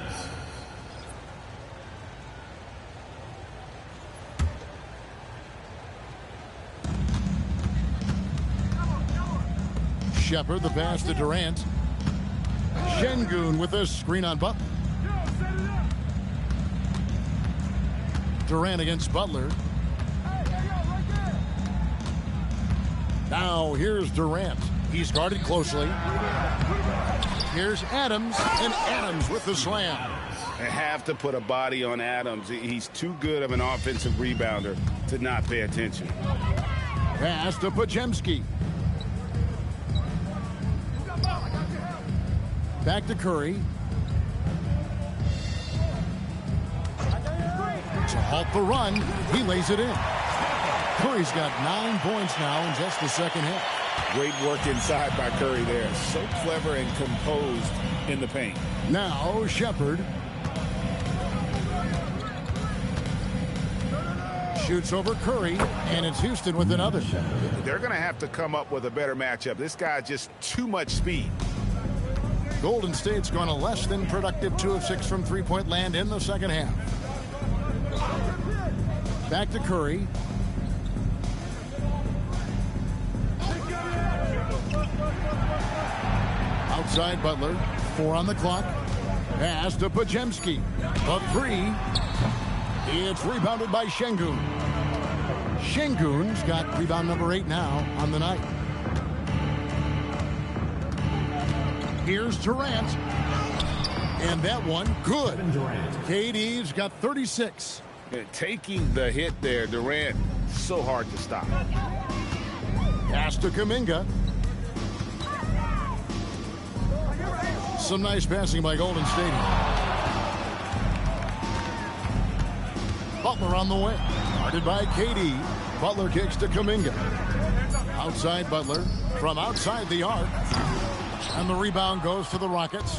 Shepard, the pass to Durant. Şengün with a screen on Butler. Durant against Butler. Now here's Durant. He's guarded closely. Here's Adams, and Adams with the slam. They have to put a body on Adams. He's too good of an offensive rebounder to not pay attention. Pass to Podziemski. Back to Curry. To halt the run, he lays it in. Curry's got 9 points now in just the second half. Great work inside by Curry there. So clever and composed in the paint. Now Shepard. Shoots over Curry, and it's Houston with another. They're going to have to come up with a better matchup. This guy just too much speed. Golden State's gone a less than productive 2 of 6 from three-point land in the second half. Back to Curry. Outside Butler. 4 on the clock. Pass to Podziemski. A 3. It's rebounded by Şengün. Şengün's got rebound number 8 now on the night. Here's Durant. And that one, good. KD's got 36. Taking the hit there, Durant, so hard to stop. Pass to Kuminga. Some nice passing by Golden State. Butler on the wing. Guarded by KD. Butler kicks to Kuminga. Outside Butler. From outside the arc. And the rebound goes to the Rockets.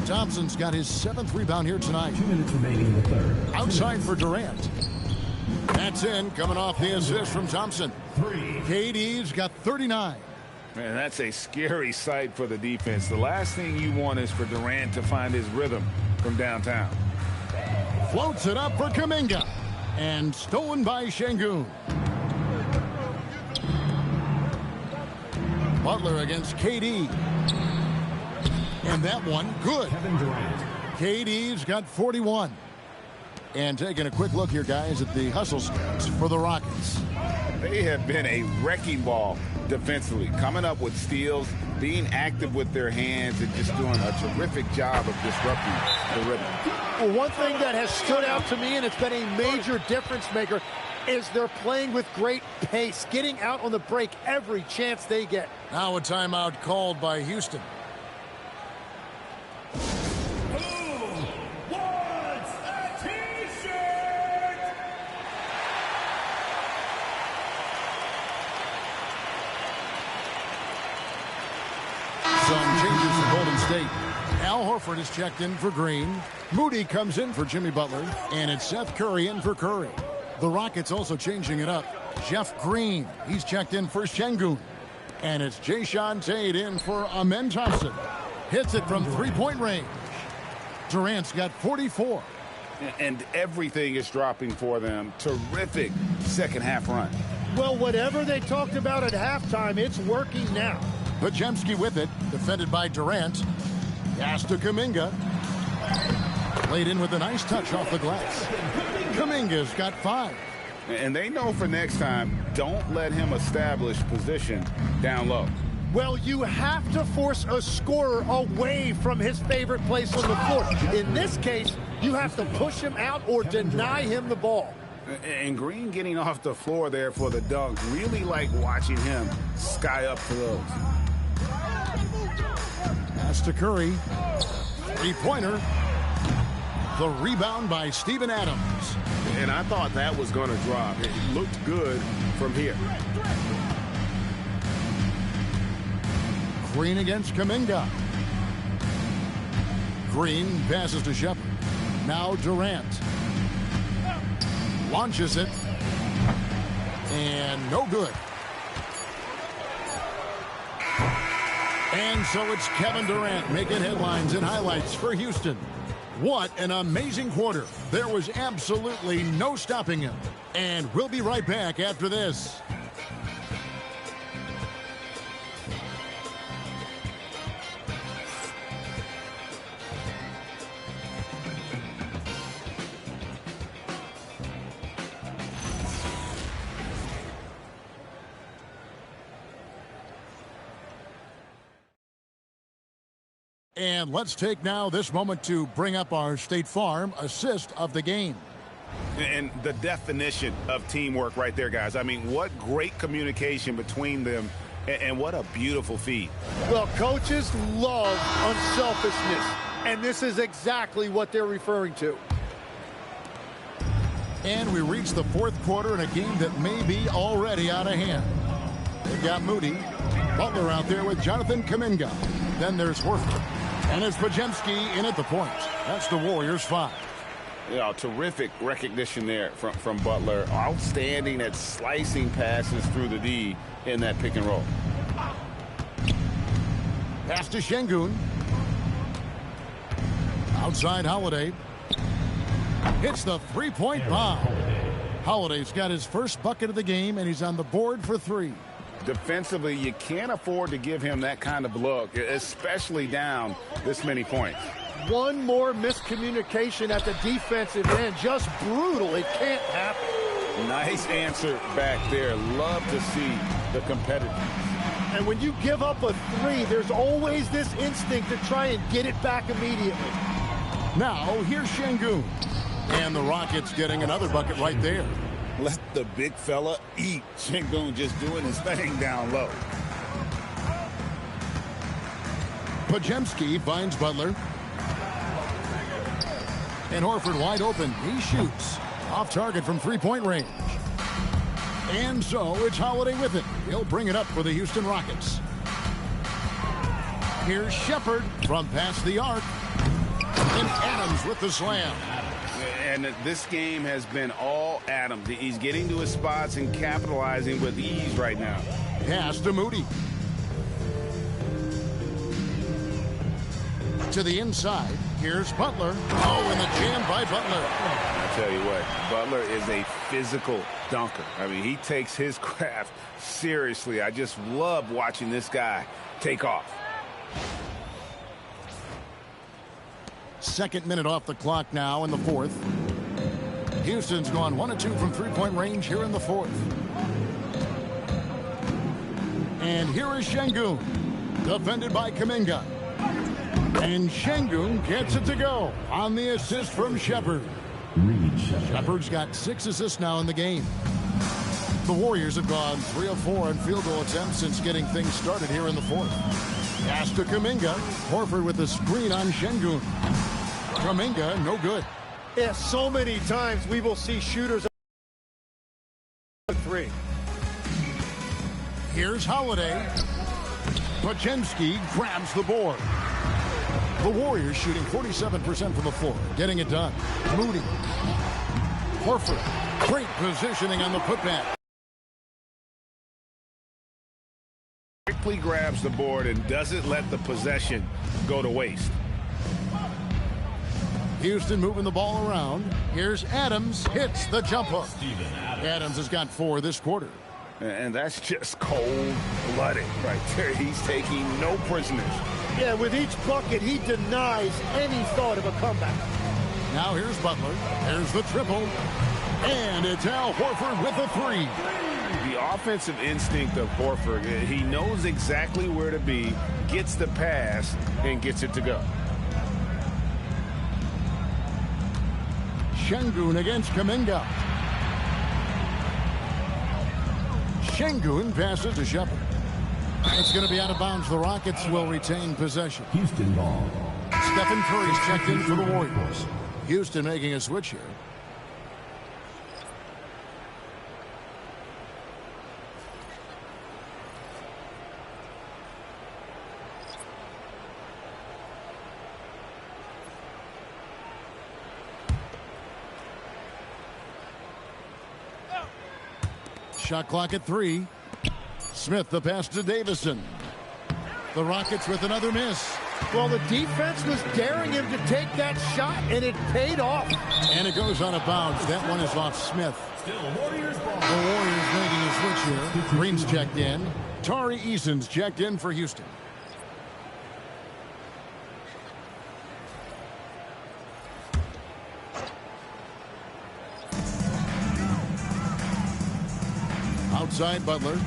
Thompson's got his 7th rebound here tonight. 2 minutes remaining in the third. Outside for Durant. That's in, coming off the assist from Thompson. 3. KD's got 39. Man, that's a scary sight for the defense. The last thing you want is for Durant to find his rhythm from downtown. Floats it up for Kuminga. And stolen by Şengün. Butler against KD. And that one, good. Kevin Durant. KD's got 41. And taking a quick look here, guys, at the hustle stats for the Rockets. They have been a wrecking ball defensively, coming up with steals, being active with their hands, and just doing a terrific job of disrupting the rhythm. Well, one thing that has stood out to me, and it's been a major difference maker, is they're playing with great pace, getting out on the break every chance they get. Now a timeout called by Houston. Some changes for Golden State. Al Horford is checked in for Green. Moody comes in for Jimmy Butler. And it's Seth Curry in for Curry. The Rockets also changing it up. Jeff Green, he's checked in for Şengün. And it's Jae'Sean Tate in for Amen Thompson. Hits it from three-point range. Durant's got 44. And everything is dropping for them. Terrific second half run. Well, whatever they talked about at halftime, it's working now. Podziemski with it, defended by Durant. Pass to Kuminga. Played in with a nice touch off the glass. Kuminga's got 5. And they know for next time, don't let him establish position down low. Well, you have to force a scorer away from his favorite place on the floor. In this case, you have to push him out or deny him the ball. And Green getting off the floor there for the dunk. Really like watching him sky up for those. Pass to Curry. Three-pointer. The rebound by Steven Adams. And I thought that was going to drop. It looked good from here. Green against Kuminga. Green passes to Shepard. Now Durant. Launches it. And no good. And so it's Kevin Durant making headlines and highlights for Houston. What an amazing quarter. There was absolutely no stopping him. And we'll be right back after this. And let's take now this moment to bring up our State Farm assist of the game. And the definition of teamwork right there, guys. I mean, what great communication between them, and what a beautiful feed. Well, coaches love unselfishness, and this is exactly what they're referring to. And we reach the fourth quarter in a game that may be already out of hand. They've got Moody, Butler out there with Jonathan Kuminga. Then there's Horford. And it's Podziemski in at the point. That's the Warriors' 5. You know, terrific recognition there from Butler. Outstanding at slicing passes through the D in that pick and roll. Pass to Şengün. Outside Holiday. Hits the three-point bomb. Holiday's got his first bucket of the game, and he's on the board for 3. Defensively, you can't afford to give him that kind of look, especially down this many points. One more miscommunication at the defensive end. Just brutal. It can't happen. Nice answer back there. Love to see the competitiveness. And when you give up a 3, there's always this instinct to try and get it back immediately. Now, here's Şengün. And the Rockets getting another bucket right there. Let the big fella eat. Şengün just doing his thing down low. Podziemski finds Butler. And Horford wide open. He shoots. Off target from three-point range. And so it's Holiday with it. He'll bring it up for the Houston Rockets. Here's Shepard from past the arc. And Adams with the slam. And this game has been all Adams. He's getting to his spots and capitalizing with ease right now. Pass to Moody. To the inside. Here's Butler. Oh, and the jam by Butler. I tell you what, Butler is a physical dunker. I mean, he takes his craft seriously. I just love watching this guy take off. Second minute off the clock now in the fourth. Houston's gone 1 of 2 from three-point range here in the fourth. And here is Şengün, defended by Kuminga. And Şengün gets it to go on the assist from Shepard. Shepard's got 6 assists now in the game. The Warriors have gone 3 of 4 on field goal attempts since getting things started here in the fourth. Pass to Kuminga. Horford with the screen on Şengün. Kuminga, no good. Yeah, so many times we will see shooters 3. Here's Holiday. Podziemski grabs the board. The Warriors shooting 47% from the floor, getting it done. Moody. Horford. Great positioning on the putback. Quickly grabs the board and doesn't let the possession go to waste. Houston moving the ball around. Here's Adams. Hits the jump hook. Adams has got 4 this quarter. And that's just cold-blooded right there. He's taking no prisoners. Yeah, with each bucket, he denies any thought of a comeback. Now here's Butler. There's the triple. And it's Al Horford with a 3. The offensive instinct of Horford, he knows exactly where to be, gets the pass, and gets it to go. Şengün against Kuminga. Şengün passes to Shepard. It's going to be out of bounds. The Rockets will retain possession. Houston ball. Stephen Curry's checked in for the Warriors. Houston making a switch here. Shot clock at 3. Smith the pass to Davison. The Rockets with another miss. Well, the defense was daring him to take that shot, and it paid off. And it goes out of bounds. That one is off Smith. Still Warriors ball. The Warriors making a switch here. Green's checked in. Tari Eason's checked in for Houston. Outside Butler.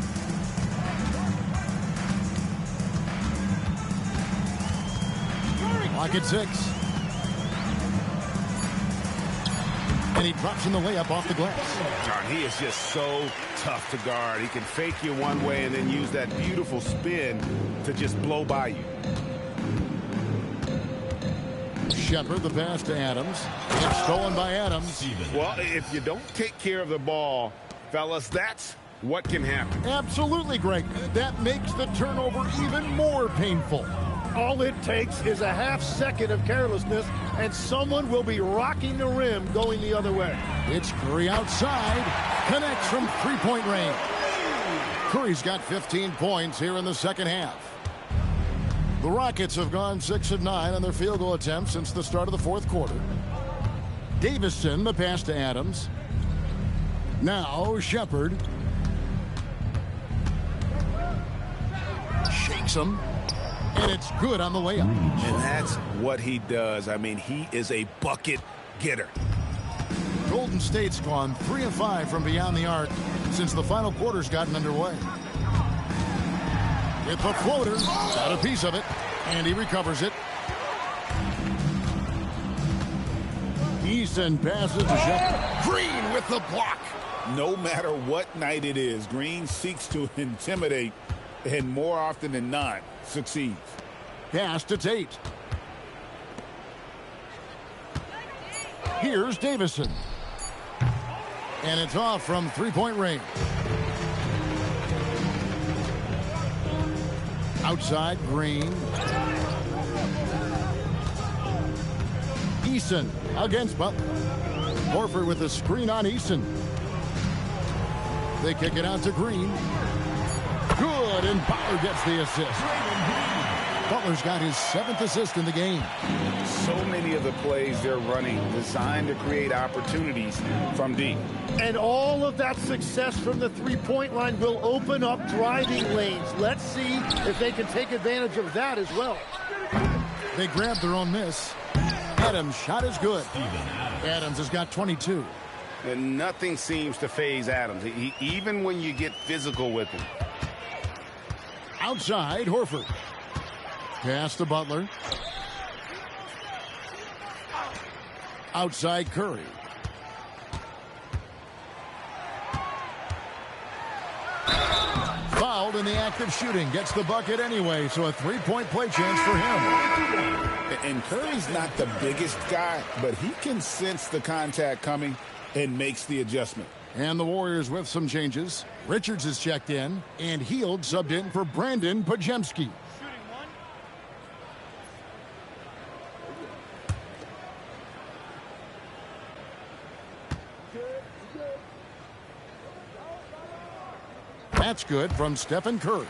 Clock at 6. And he drops in the layup off the glass. John, he is just so tough to guard. He can fake you one way and then use that beautiful spin to just blow by you. Shepard the pass to Adams. It's stolen by Adams. Well, if you don't take care of the ball, fellas, that's what can happen. Absolutely, Greg. That makes the turnover even more painful. All it takes is a half second of carelessness, and someone will be rocking the rim going the other way. It's Curry outside. Connects from three-point range. Curry's got 15 points here in the second half. The Rockets have gone 6 of 9 on their field goal attempts since the start of the fourth quarter. Davison, the pass to Adams. Now Shepard. Shakes him. And it's good on the layup. And that's what he does. I mean, he is a bucket getter. Golden State's gone 3 of 5 from beyond the arc since the final quarter's gotten underway. With the floater, got a piece of it, and he recovers it. Eason passes to Shepard. Green with the block. No matter what night it is, Green seeks to intimidate, and more often than not, succeeds. Pass to Tate. Here's Davison. And it's off from three-point range. Outside, Green. Eason against Butler. Horford with a screen on Eason. They kick it out to Green. Good, and Butler gets the assist. Butler's got his 7th assist in the game. So many of the plays they're running designed to create opportunities from deep. And all of that success from the three-point line will open up driving lanes. Let's see if they can take advantage of that as well. They grabbed their own miss. Adams' shot is good. Adams has got 22. And nothing seems to faze Adams, even when you get physical with him. Outside, Horford. Pass to Butler. Outside, Curry. Fouled in the act of shooting. Gets the bucket anyway, so a three-point play chance for him. And Curry's not the biggest guy, but he can sense the contact coming and makes the adjustment. And the Warriors with some changes. Richards is checked in, and Hield subbed in for Brandon Pajemski. That's good from Stephen Curry.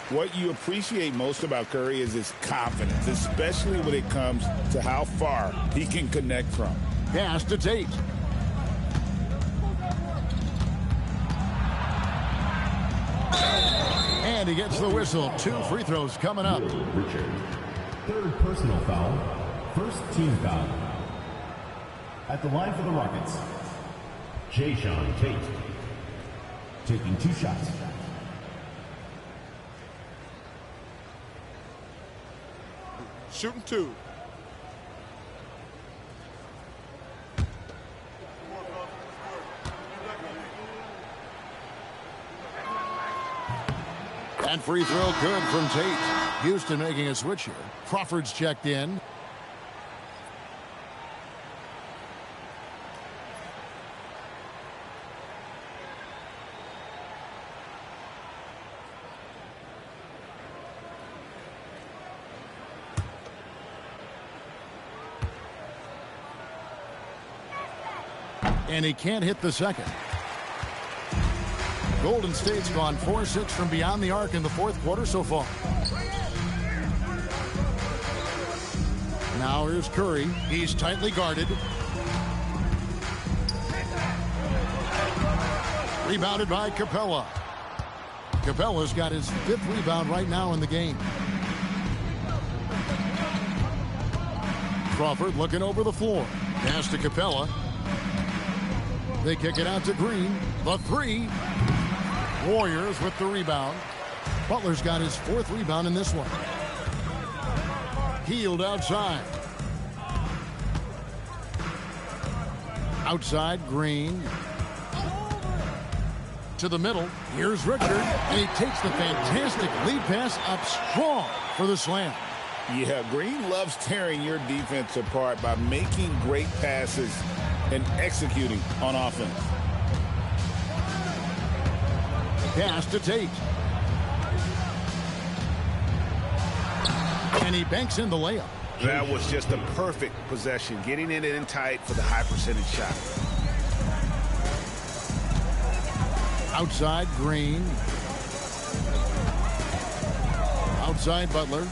What you appreciate most about Curry is his confidence, especially when it comes to how far he can connect from. Pass to Tate. And he gets the whistle. 2 free throws coming up. Richard. 3rd personal foul. 1st team foul. At the line for the Rockets, Jayshawn Tate. Taking 2 shots. Shooting 2. And free throw good from Tate. Houston making a switch here. Crawford's checked in. And he can't hit the second. Golden State's gone 4-6 from beyond the arc in the fourth quarter so far. Now here's Curry. He's tightly guarded. Rebounded by Capella. Capella's got his 5th rebound right now in the game. Crawford looking over the floor. Pass to Capella. They kick it out to Green. The 3. Warriors with the rebound. Butler's got his 4th rebound in this one. Healed outside. Outside, Green. To the middle. Here's Richard. And he takes the fantastic lead pass up strong for the slam. Yeah, Green loves tearing your defense apart by making great passes and executing on offense. Pass to Tate. And he banks in the layup. That was just a perfect possession, getting it in tight for the high percentage shot. Outside, Green. Outside, Butler.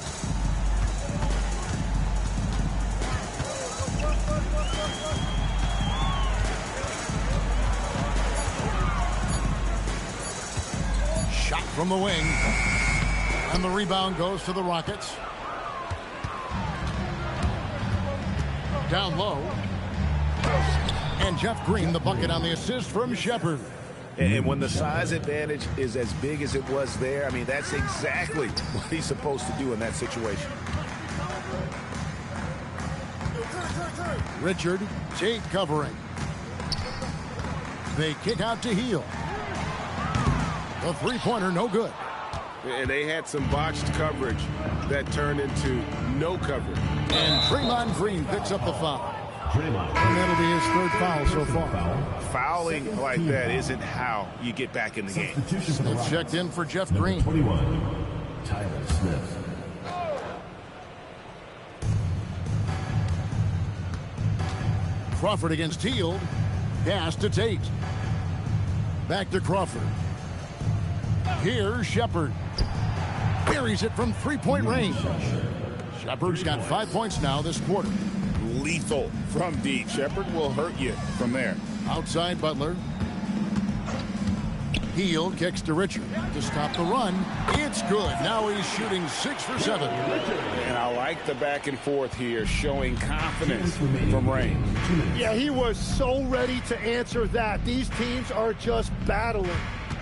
Shot from the wing. And the rebound goes to the Rockets. Down low. And Jeff Green, the bucket on the assist from Shepherd. And when the size advantage is as big as it was there, I mean, that's exactly what he's supposed to do in that situation. Richard, Tate covering. They kick out to Heel. The three-pointer, no good. And they had some botched coverage that turned into no coverage. And Draymond Green picks up the foul. And that'll be his 3rd foul so far. Fouling like that isn't how you get back in the game. Smith checked in for Jeff Green. 21, Tyler Smith. Crawford against Hield. Pass to Tate. Back to Crawford. Here's Shepherd. Buries it from 3-point range. Shepherd's got 5 points now this quarter. Lethal from deep. Shepherd will hurt you from there. Outside, Butler. Hield kicks to Richard to stop the run. It's good. Now he's shooting 6 for 7. And I like the back and forth here, showing confidence from range. Yeah, he was so ready to answer that. These teams are just battling.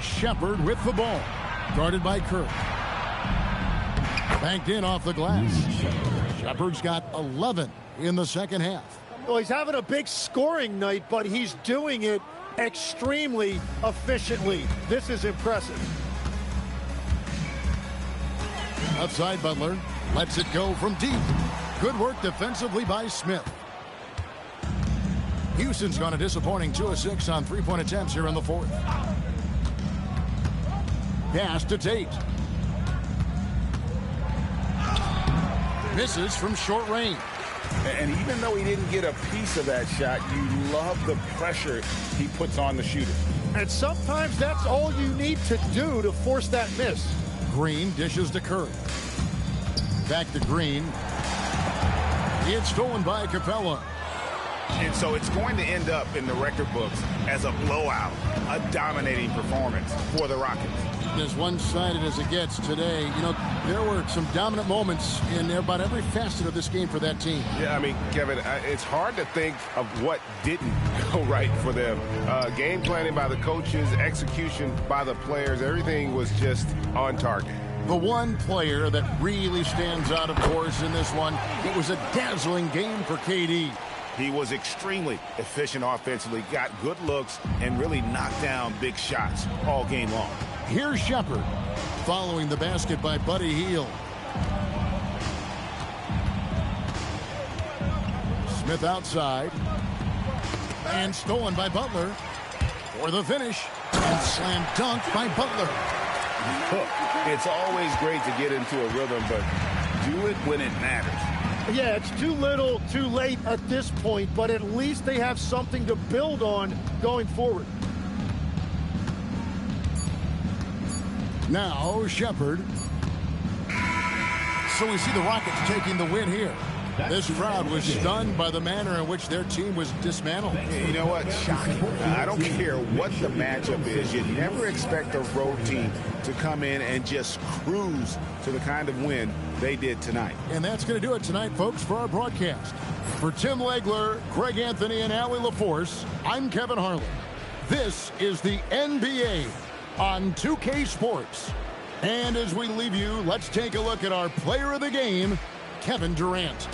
Shepherd with the ball. Guarded by Kirk. Banked in off the glass. Shepherd's got 11 in the second half. Well, he's having a big scoring night, but he's doing it extremely efficiently. This is impressive. Outside, Butler lets it go from deep. Good work defensively by Smith. Houston's gone a disappointing 2 of 6 on 3-point attempts here in the fourth. Pass to Tate. Misses from short range. And even though he didn't get a piece of that shot, you love the pressure he puts on the shooter. And sometimes that's all you need to do to force that miss. Green dishes to Curry. Back to Green. It's stolen by Capella. And so it's going to end up in the record books as a blowout, a dominating performance for the Rockets. As one-sided as it gets today, you know, there were some dominant moments in about every facet of this game for that team. Yeah, I mean, Kevin, it's hard to think of what didn't go right for them. Game planning by the coaches, execution by the players, everything was just on target. The one player that really stands out, of course, in this one, it was a dazzling game for KD. He was extremely efficient offensively, got good looks, and really knocked down big shots all game long. Here's Shepard. Following the basket by Buddy Hield. Smith outside. And stolen by Butler. For the finish. And slam dunk by Butler. Look, it's always great to get into a rhythm, but do it when it matters. Yeah, it's too little, too late at this point, but at least they have something to build on going forward. Now, Shepard. So we see the Rockets taking the win here. This crowd was stunned by the manner in which their team was dismantled. You know what? Shocking. I don't care what the matchup is. You never expect a road team to come in and just cruise to the kind of win they did tonight. And that's going to do it tonight, folks, for our broadcast. For Tim Legler, Greg Anthony, and Allie LaForce, I'm Kevin Harlan. This is the NBA on 2K Sports. And as we leave you, let's take a look at our player of the game, Kevin Durant.